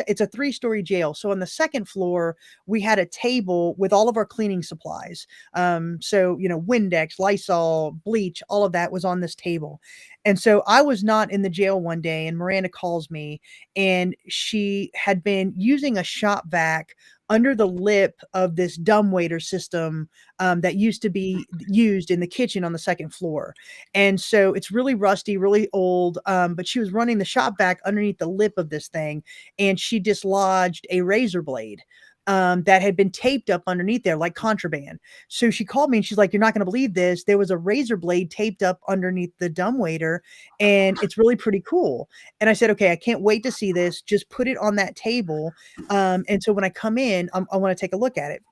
it's a 3-story jail. So on the second floor, we had a table with all of our cleaning supplies. So, Windex, Lysol, bleach, all of that was on this table. And so I was not in the jail one day, and Miranda calls me, and she had been using a shop vac under the lip of this dumbwaiter system that used to be used in the kitchen on the second floor. And so it's really rusty, really old, but she was running the shop vac underneath the lip of this thing, and she dislodged a razor blade that had been taped up underneath there like contraband. So she called me and she's like, "You're not going to believe this. There was a razor blade taped up underneath the dumbwaiter, and it's really pretty cool." And I said, "Okay, I can't wait to see this. Just put it on that table. And so when I come in, I want to take a look at it."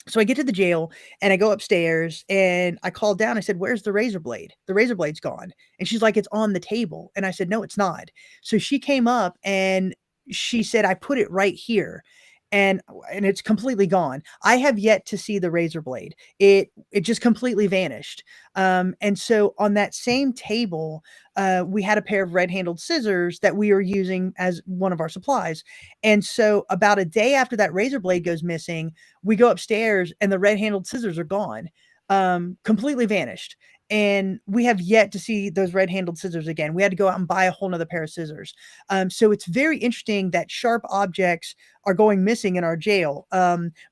So I get to the jail and I go upstairs and I called down. I said, "Where's the razor blade? The razor blade's gone." And she's like, "It's on the table." And I said, "No, it's not." So she came up and she said, "I put it right here." And it's completely gone. I have yet to see the razor blade. It just completely vanished. And so on that same table, we had a pair of red-handled scissors that we were using as one of our supplies. And so about a day after that razor blade goes missing, we go upstairs and the red-handled scissors are gone, completely vanished. And we have yet to see those red-handled scissors again. We had to go out and buy a whole nother pair of scissors. So it's very interesting that sharp objects are going missing in our jail.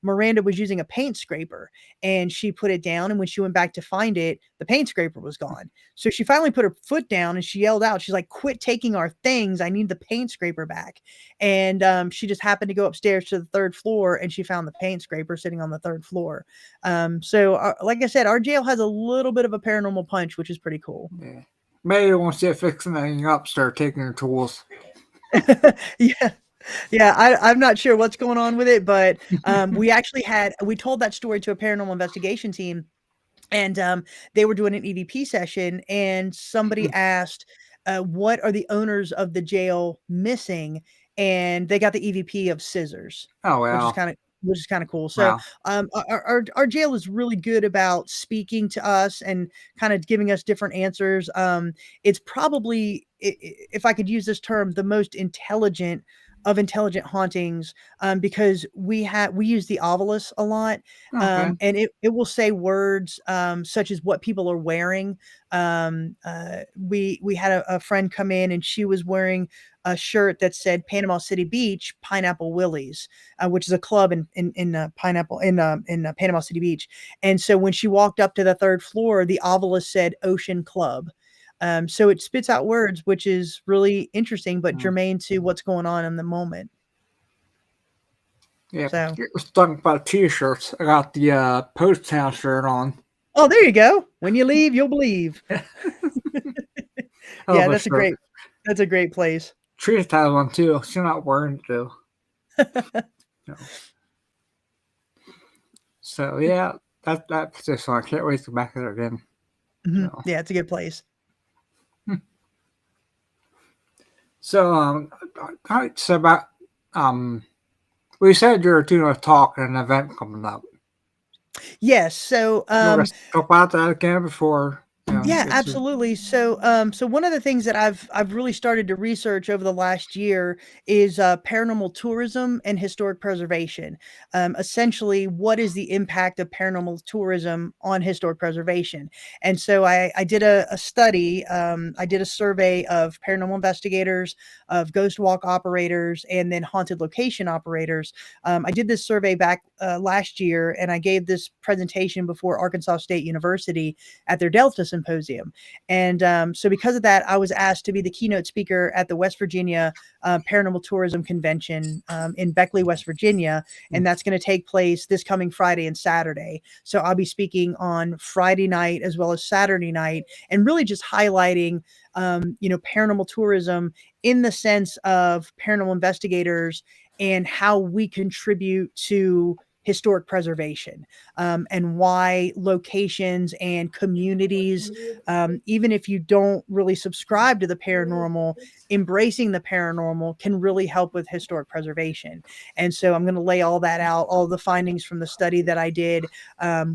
Miranda was using a paint scraper and she put it down. And when she went back to find it, the paint scraper was gone. So she finally put her foot down and she yelled out. She's like, "Quit taking our things. I need the paint scraper back." And she just happened to go upstairs to the 3rd floor and she found the paint scraper sitting on the 3rd floor. So like I said, our jail has a little bit of a paranormal punch, which is pretty cool. Yeah. Maybe once you're fixing anything up, start taking your tools. Yeah. Yeah, I'm not sure what's going on with it, but we told that story to a paranormal investigation team, and they were doing an EVP session, and somebody asked, "What are the owners of the jail missing?" And they got the EVP of scissors, Oh, which is wow. kind of cool. So Wow. our jail is really good about speaking to us and kind of giving us different answers. It's probably, if I could use this term, the most intelligent of intelligent hauntings, because we use the ovilus a lot, Okay. and it will say words such as what people are wearing. We had a friend come in and she was wearing a shirt that said Panama City Beach Pineapple Willie's, which is a club in Panama City Beach. And so when she walked up to the 3rd floor, the ovilus said Ocean Club. So it spits out words, which is really interesting, but germane to what's going on in the moment. Yeah. So. It was talking about t-shirts. I got the Post Town shirt on. Oh, there you go. When you leave, you'll believe. Yeah, that's a great place. Trish has one too. She's not wearing it though. No. So yeah, that position. I can't wait to go back there again. Mm-hmm. So. Yeah, it's a good place. So all right. So about we said you were doing a talk at an event coming up. Yes. So talk about that again before. Yeah, absolutely. So one of the things that I've really started to research over the last year is paranormal tourism and historic preservation. Essentially, what is the impact of paranormal tourism on historic preservation? And so I did a study. I did a survey of paranormal investigators, of ghost walk operators, and then haunted location operators. I did this survey back last year, and I gave this presentation before Arkansas State University at their Delta Symposium. And so because of that, I was asked to be the keynote speaker at the West Virginia Paranormal Tourism Convention in Beckley, West Virginia. And that's going to take place this coming Friday and Saturday. So I'll be speaking on Friday night as well as Saturday night, and really just highlighting paranormal tourism in the sense of paranormal investigators and how we contribute to historic preservation, and why locations and communities, even if you don't really subscribe to the paranormal, embracing the paranormal can really help with historic preservation. And so I'm going to lay all that out. All the findings from the study that I did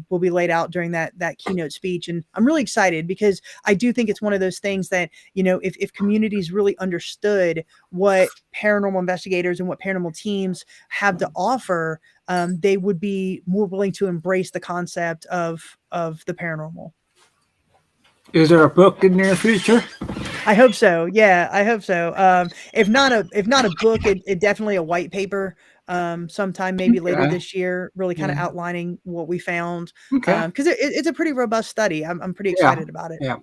will be laid out during that keynote speech. And I'm really excited because I do think it's one of those things that, if communities really understood what paranormal investigators and what paranormal teams have to offer, they would be more willing to embrace the concept of the paranormal. Is there a book in the near future? I hope so. Yeah, I hope so. If not a book, it definitely a white paper. Sometime maybe later this year, really kind of outlining what we found. Because it's a pretty robust study. I'm pretty excited about it. Yeah.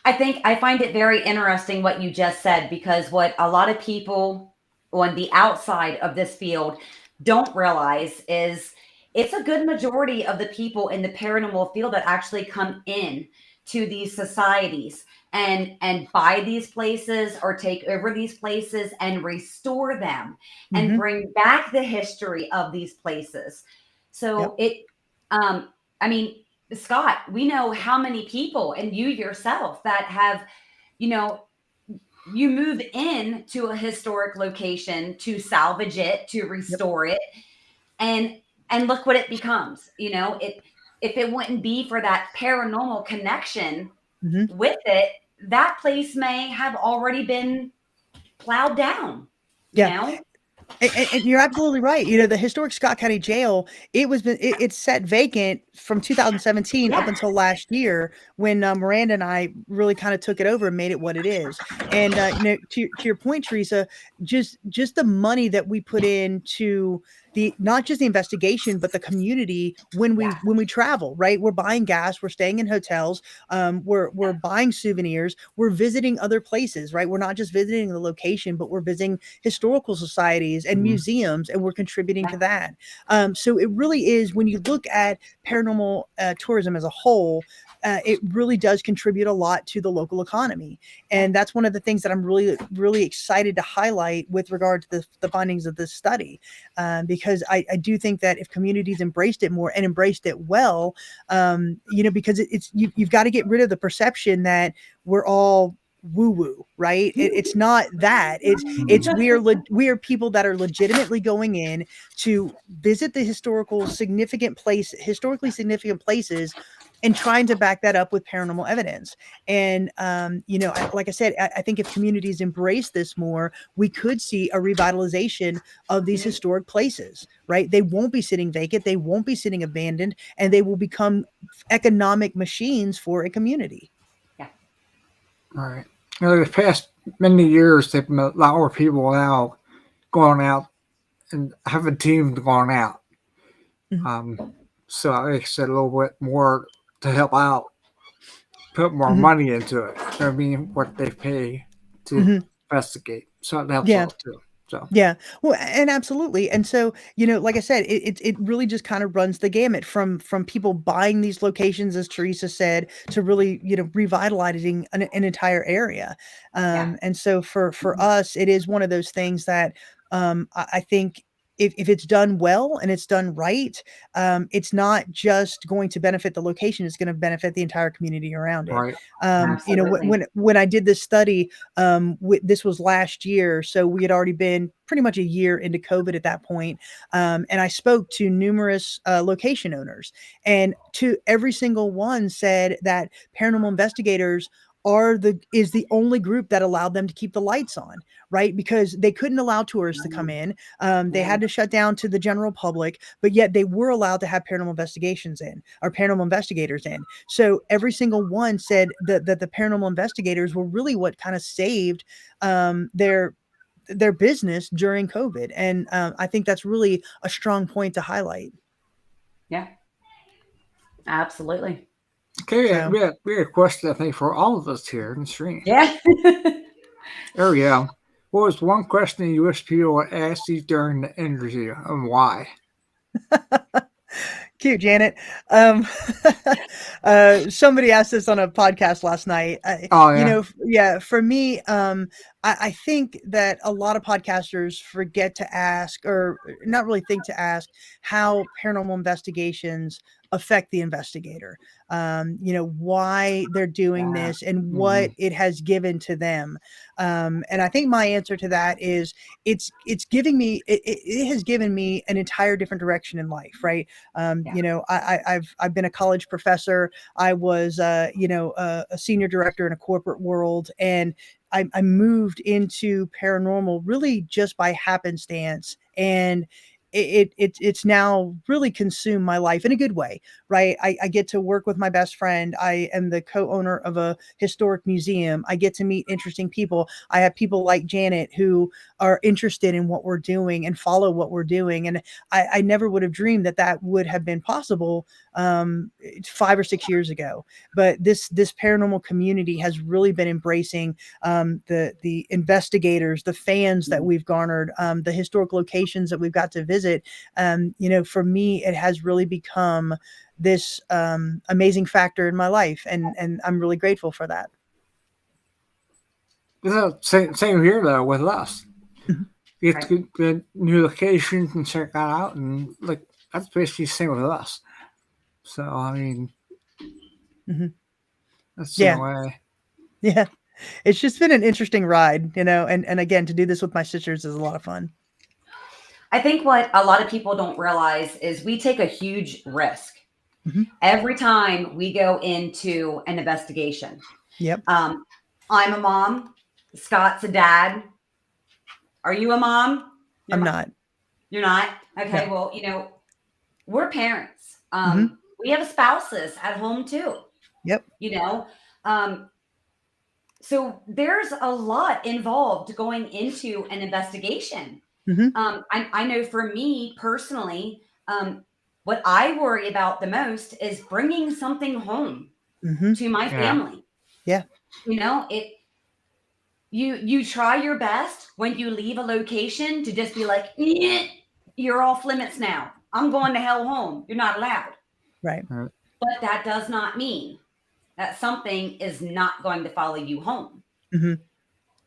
I find it very interesting what you just said, because what a lot of people on the outside of this field don't realize is it's a good majority of the people in the paranormal field that actually come in to these societies and buy these places or take over these places and restore them and bring back the history of these places. So Scott, we know how many people, and you yourself, that have, you move in to a historic location to salvage it, to restore it, and look what it becomes. If it wouldn't be for that paranormal connection with it, that place may have already been plowed down. And you're absolutely right. The historic Scott County Jail, it's sat vacant from 2017 up until last year when Miranda and I really kind of took it over and made it what it is. And to your point, Teresa, just the money that we put into the not just the investigation but the community when we travel, right? We're buying gas, we're staying in hotels, we're buying souvenirs, we're visiting other places, right? We're not just visiting the location, but we're visiting historical societies and museums, and we're contributing to that. So it really is, when you look at paranormal tourism as a whole, it really does contribute a lot to the local economy. And that's one of the things that I'm really, really excited to highlight with regard to the findings of this study, because I do think that if communities embraced it more and embraced it well, because you've got to get rid of the perception that we're all woo-woo, right? It's not that. It's we are people that are legitimately going in to visit the historically significant places and trying to back that up with paranormal evidence. And, like I said, I think if communities embrace this more, we could see a revitalization of these historic places, right? They won't be sitting vacant. They won't be sitting abandoned, and they will become economic machines for a community. Yeah. All right. The past many years, they've met a lot more people now going out and having teams going out. So like I said, a little bit more to help out, put more money into it. I mean, what they pay to investigate. So that helps out too. So yeah, well, and absolutely. And so, like I said, it really just kind of runs the gamut from people buying these locations, as Teresa said, to really, revitalizing an entire area. And so for us, it is one of those things that I think if it's done well and it's done right, it's not just going to benefit the location, it's going to benefit the entire community around it. right. When I did this study, this was last year, so we had already been pretty much a year into COVID at that point. And I spoke to numerous location owners, and to every single one said that paranormal investigators is the only group that allowed them to keep the lights on, right? Because they couldn't allow tourists to come in. They had to shut down to the general public, but yet they were allowed to have paranormal investigators in. So every single one said that the paranormal investigators were really what kind of saved their business during COVID. And I think that's really a strong point to highlight. Yeah, absolutely. Okay, we had a question, I think, for all of us here in the stream. Yeah. There we go. What was one question you wish people would ask you during the interview, and why? Cute, Janet. Somebody asked this on a podcast last night. For me, I think that a lot of podcasters forget to ask, or not really think to ask, how paranormal investigations affect the investigator. Why they're doing this and what it has given to them. And I think my answer to that is it has given me an entire different direction in life, right? I've been a college professor. I was a senior director in a corporate world, and I moved into paranormal really just by happenstance, and it's now really consumed my life in a good way, right? I get to work with my best friend. I am the co-owner of a historic museum. I get to meet interesting people. I have people like Janet who are interested in what we're doing and follow what we're doing. And I never would have dreamed that would have been possible 5 or 6 years ago. But this paranormal community has really been embracing the investigators, the fans that we've garnered, the historic locations that we've got to visit. For me, it has really become this amazing factor in my life, and I'm really grateful for that. Same here though with us. You get to get new locations and check that out, and like that's basically the same with us. So I mean, that's the same way. Yeah, it's just been an interesting ride, and again, to do this with my sisters is a lot of fun. I think what a lot of people don't realize is we take a huge risk every time we go into an investigation. Yep. I'm a mom. Scott's a dad. Are you a mom? I'm not. You're not? Okay. No. Well, we're parents. We have spouses at home too. Yep. So there's a lot involved going into an investigation. Mhm. I know for me personally, what I worry about the most is bringing something home Mhm. to my Yeah. family. Yeah. You try your best when you leave a location to just be like, "Nyeh, you're off limits now. I'm going to hell home. You're not allowed." Right. But that does not mean that something is not going to follow you home. Mhm.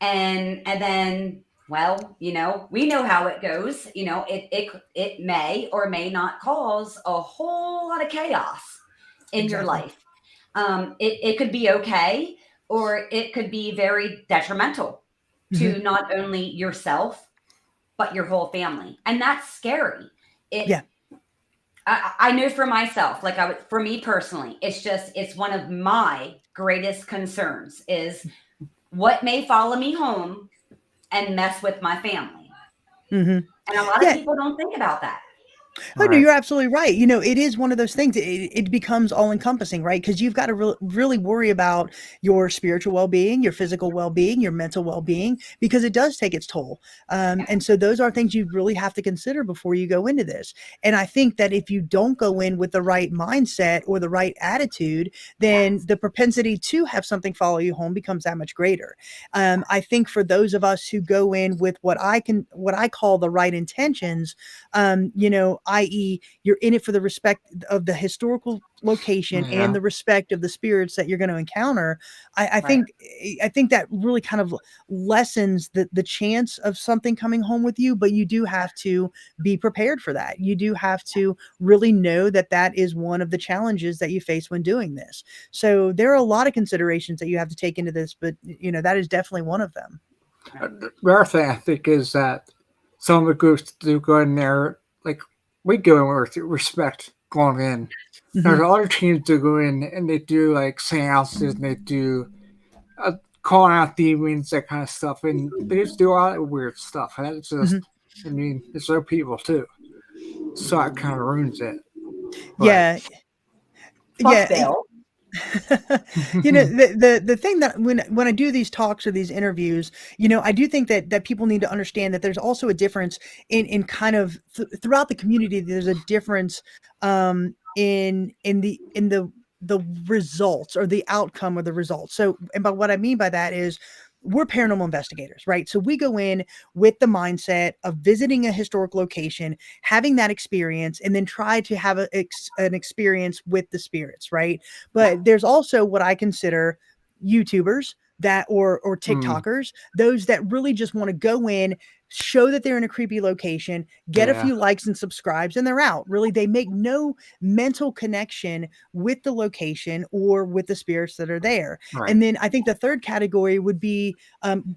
And then, well, we know how it goes. It may or may not cause a whole lot of chaos in your Exactly. life. It could be okay, or it could be very detrimental to Mhm. not only yourself but your whole family, and that's scary. It Yeah. I know for myself, like for me personally, it's one of my greatest concerns is what may follow me home and mess with my family. Mhm. And a lot of Yeah. people don't think about that. Oh, no, Right. you're absolutely right. You know, it is one of those things. It becomes all encompassing, right? Because you've got to really worry about your spiritual well being, your physical well being, your mental well being, because it does take its toll. And so those are things you really have to consider before you go into this. And I think that if you don't go in with the right mindset or the right attitude, then Yes. the propensity to have something follow you home becomes that much greater. I think for those of us who go in with what I call the right intentions, i.e., you're in it for the respect of the historical location and Yeah. the respect of the spirits that you're going to encounter. I Right. think I think that really kind of lessens the chance of something coming home with you, but you do have to be prepared for that. You do have to really know that that is one of the challenges that you face when doing this. So there are a lot of considerations that you have to take into this, but that is definitely one of them. The other thing I think is that some of the groups do go in there, like we go in with respect going in. There's Mhm. other teams that go in and they do like seances and they do calling out demons, that kind of stuff, and they just do a lot of weird stuff. And that's just, Mhm. I mean, it's their people too, so it kind of ruins it. But Yeah. Fuck Yeah. Bill. The thing that when I do these talks or these interviews, I do think that people need to understand that there's also a difference in kind of throughout the community. There's a difference in the results or the outcome of the results. So, and by what I mean by that is we're paranormal investigators, right? So we go in with the mindset of visiting a historic location, having that experience, and then try to have an experience with the spirits, right? Yeah. But there's also what I consider YouTubers that or mm, TikTokers, those that really just want to go in, show that they're in a creepy location, get a yeah, few likes and subscribes, and they're out. Really, they make no mental connection with the location or with the spirits that are there. right, And then I think the third category would be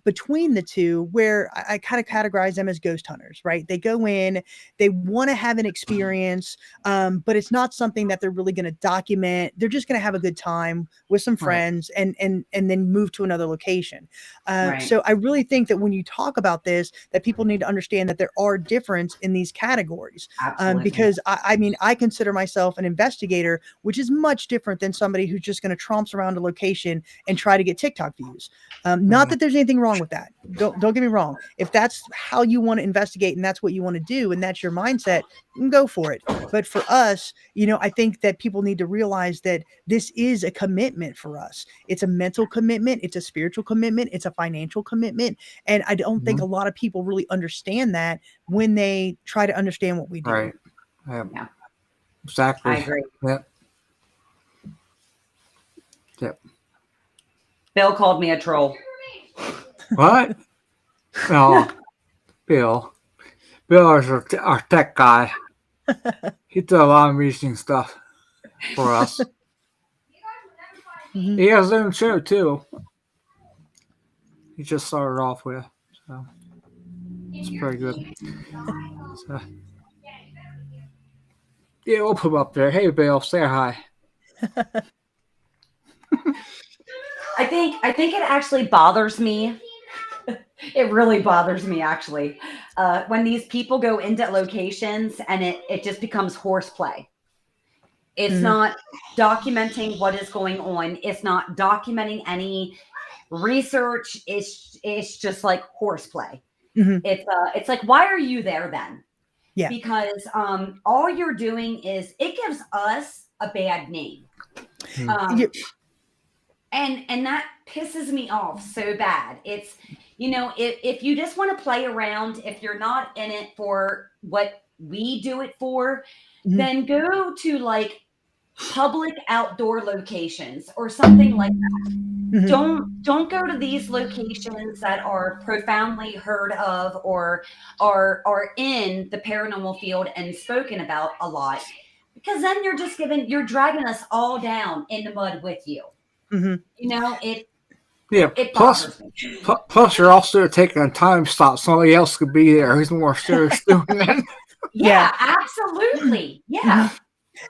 between the two, where I kind of categorize them as ghost hunters, right? They go in, they want to have an experience, but it's not something that they're really going to document. They're just going to have a good time with some right, friends and then move to another location. Right. So I really think that when you talk about this, that people need to understand that there are difference in these categories. Absolutely. Because I mean, I consider myself an investigator, which is much different than somebody who's just going to tromps around a location and try to get TikTok views. Not yeah, that there's anything wrong with that. Don't get me wrong. If that's how you want to investigate and that's what you want to do and that's your mindset, go for it. But for us, I think that people need to realize that this is a commitment for us. It's a mental commitment, it's a spiritual commitment, it's a financial commitment. And I don't think a mhm, lot of people really understand that when they try to understand what we do. right, yeah, Yeah, I exactly, agree. yep, yep. Bill called me a troll. What? No, Bill. Bill is our tech guy. He does a lot of amazing stuff for us. Mhm. He has his own show too. He just started off with, so it's pretty good. So, yeah, we'll put him up there. Hey, Bill, say hi. I think it actually bothers me. It really bothers me actually when these people go into locations and it just becomes horseplay. It's Mhm. not documenting what is going on. It's not documenting any research is just like horseplay. Mhm. It's like, why are you there then? Yeah. Because all you're doing is, it gives us a bad name. And that pisses me off so bad. It's, if you just want to play around, if you're not in it for what we do it for, then go to like public outdoor locations or something like that. Don't go to these locations that are profoundly heard of or are in the paranormal field and spoken about a lot, because then you're dragging us all down in the mud with you. It bothers me. Plus, you're also taking a time stop. Somebody else could be there who's more serious doing it. Yeah, absolutely. Yeah.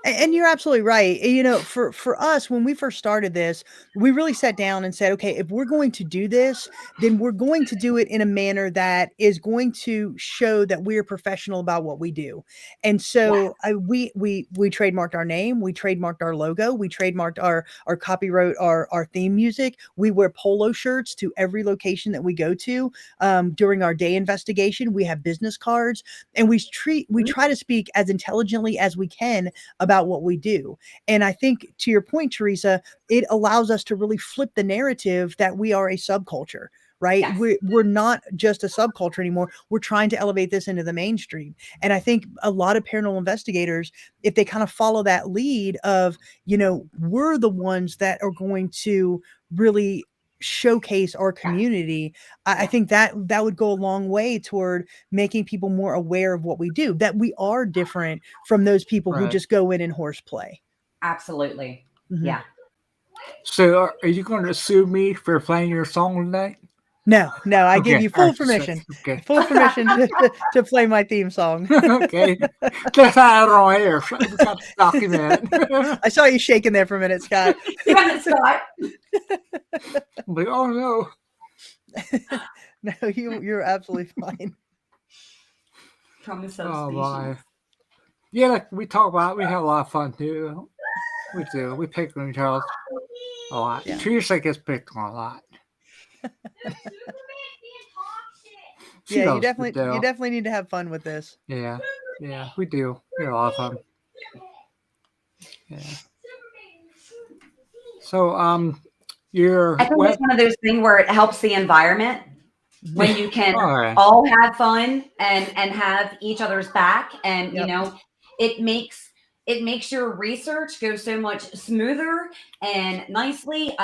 And you're absolutely right. For us, when we first started this, we really sat down and said, okay, if we're going to do this, then we're going to do it in a manner that is going to show that we're professional about what we do. And so we trademarked our name, we trademarked our logo, we trademarked our copyright, our theme music. We wear polo shirts to every location that we go to. During our day investigation, we have business cards, and we try to speak as intelligently as we can about what we do. And I think, to your point, Teresa, it allows us to really flip the narrative that we are a subculture, right? Yes. We're not just a subculture anymore. We're trying to elevate this into the mainstream. And I think a lot of paranormal investigators, if they kind of follow that lead of, we're the ones that are going to really showcase our community, I think that would go a long way toward making people more aware of what we do, that we are different from those people who just go in and horseplay. Absolutely. Yeah. So are you going to sue me for playing your song tonight? No, I give you full permission. Okay. Full permission to play my theme song. Okay. Just out on air. We got to document it. I saw you shaking there for a minute, Scott. Scott. Like, oh no. No, you're absolutely fine. From the substation. Yeah, like we talk about, we have a lot of fun too. We do. We pick on each other a lot. Yeah. Teresa gets picked on a lot. Yeah, you definitely need to have fun with this. Yeah, we do. We have a lot of fun. Yeah. So, I think it's one of those things where it helps the environment when you can all have fun and have each other's back, and it makes your research go so much smoother and nicely.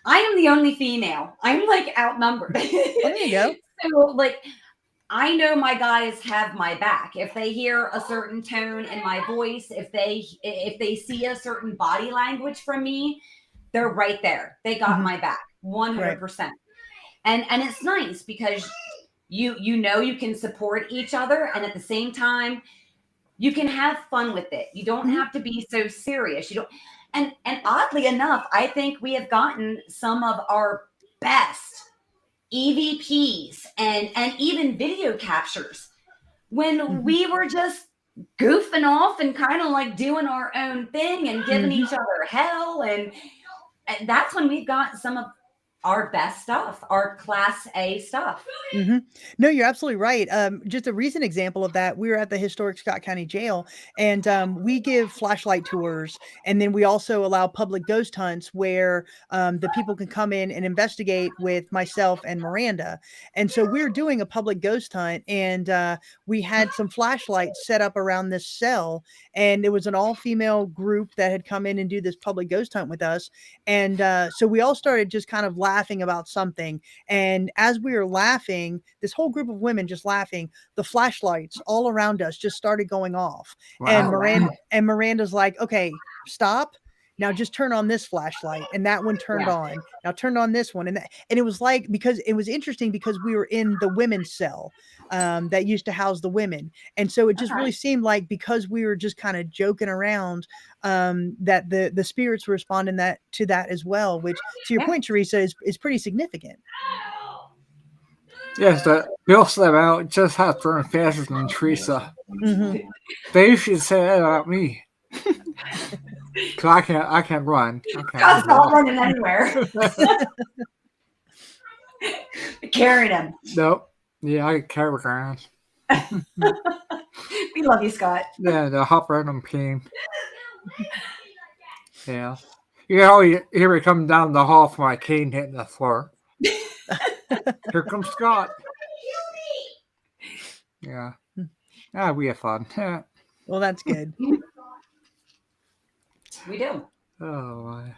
I am the only female. I'm like outnumbered. There you go. So like, I know my guys have my back. If they hear a certain tone in my voice, if they see a certain body language from me, they're right there. They got my back 100%. Right. And it's nice because you can support each other, and at the same time you can have fun with it. You don't have to be so serious. You don't. And oddly enough, I think we have gotten some of our best EVPs and even video captures when we were just goofing off and kind of like doing our own thing and giving each other hell. And that's when we've got some of our best stuff, our class A stuff. No, you're absolutely right. Just a recent example of that, we were at the historic Scott County Jail, and we give flashlight tours, and then we also allow public ghost hunts where the people can come in and investigate with myself and Miranda. And so we were doing a public ghost hunt, and we had some flashlights set up around this cell, and it was an all-female group that had come in and do this public ghost hunt with us. And so we all started just kind of laughing about something. And as we were laughing, this whole group of women just laughing, the flashlights all around us just started going off. Wow. And Miranda's like, okay, stop. Now just turn on this flashlight. And that one turned on. Now turn on this one. And it was like, because it was interesting because we were in the women's cell that used to house the women. And so it just really seemed like, because we were just kind of joking around, that the spirits were responding to that as well, which, to your point, Teresa, is pretty significant. Yes, the Bill Slim out just has to run faster than Teresa. They should say that about me. Cause I can't run. God's not running anywhere. carrying him. Nope. Yeah, I get carried around. We love you, Scott. Yeah, the hop random cane. Yeah. You know, you hear me coming down the hall from my cane hitting the floor. Here comes Scott. Yeah. We have fun. Well, that's good. We do. Oh, my.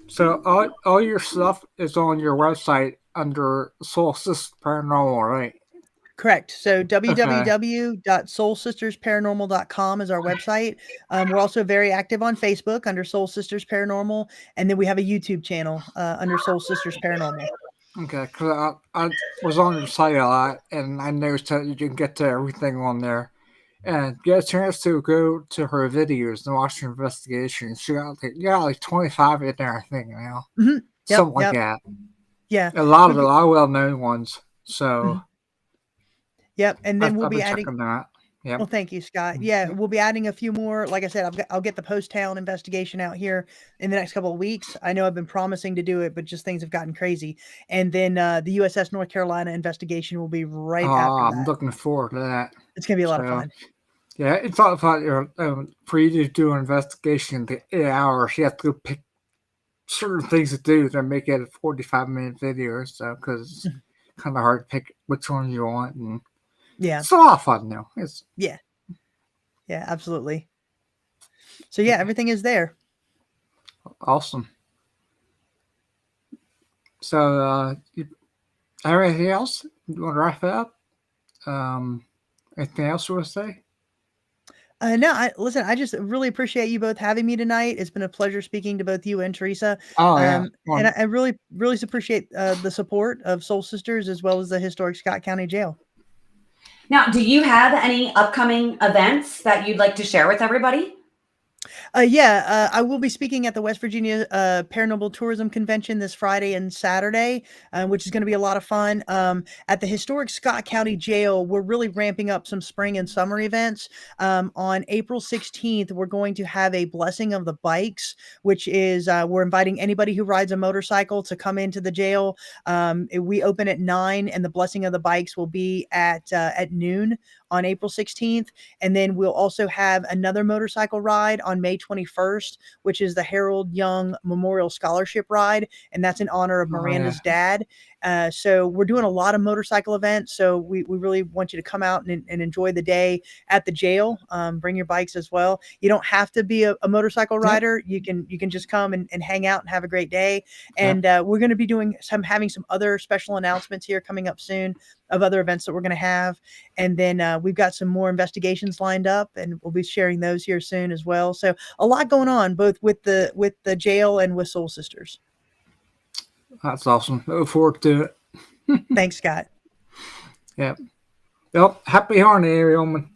So all your stuff is on your website under Soul Sisters Paranormal, right? Correct. So www.soulsistersparanormal.com is our website. We're also very active on Facebook under Soul Sisters Paranormal, and then we have a YouTube channel under Soul Sisters Paranormal. Okay, because I was on your site a lot, and I noticed that you can get to everything on there. And get a chance to go to her videos and watch her investigations. She got like 25 in there, I think now. Mm-hmm. Something like that. Yeah. A lot of well-known ones. So. Yep, and then we'll I'll be adding. Checking that. Yep. Well, thank you, Scott. Yeah, we'll be adding a few more. Like I said, I'll get the Post Town investigation out here in the next couple of weeks. I know I've been promising to do it, but just things have gotten crazy. And then the USS North Carolina investigation will be right after that. I'm looking forward to that. It's going to be a lot of fun. Yeah, it's all about for you to do an investigation in 8 hours. You have to pick certain things to do to make it a 45-minute video or so, because it's kind of hard to pick which one you want. And yeah, it's a lot of fun though. Yeah, absolutely. So yeah, everything is there. Awesome. So, anything else? You want to wrap it up? Anything else you want to say? No, listen, I just really appreciate you both having me tonight. It's been a pleasure speaking to both you and Teresa. Oh, yeah. And I really, really appreciate the support of Soul Sisters as well as the historic Scott County Jail. Now, do you have any upcoming events that you'd like to share with everybody? I will be speaking at the West Virginia Paranormal Tourism Convention this Friday and Saturday, which is going to be a lot of fun. At the historic Scott County Jail, we're really ramping up some spring and summer events. On April 16th, we're going to have a Blessing of the Bikes, which is we're inviting anybody who rides a motorcycle to come into the jail. We open at 9, and the Blessing of the Bikes will be at noon on April 16th. And then we'll also have another motorcycle ride on May 21st, which is the Harold Young Memorial Scholarship Ride. And that's in honor of Miranda's dad. So we're doing a lot of motorcycle events. So we really want you to come out and enjoy the day at the jail. Bring your bikes as well. You don't have to be a motorcycle rider. You can just come and hang out and have a great day. And we're going to be having some other special announcements here coming up soon of other events that we're going to have. And then we've got some more investigations lined up, and we'll be sharing those here soon as well. So a lot going on both with the jail and with Soul Sisters. That's awesome. Look forward to it. Thanks, Scott. Yeah. Well, happy horny, woman.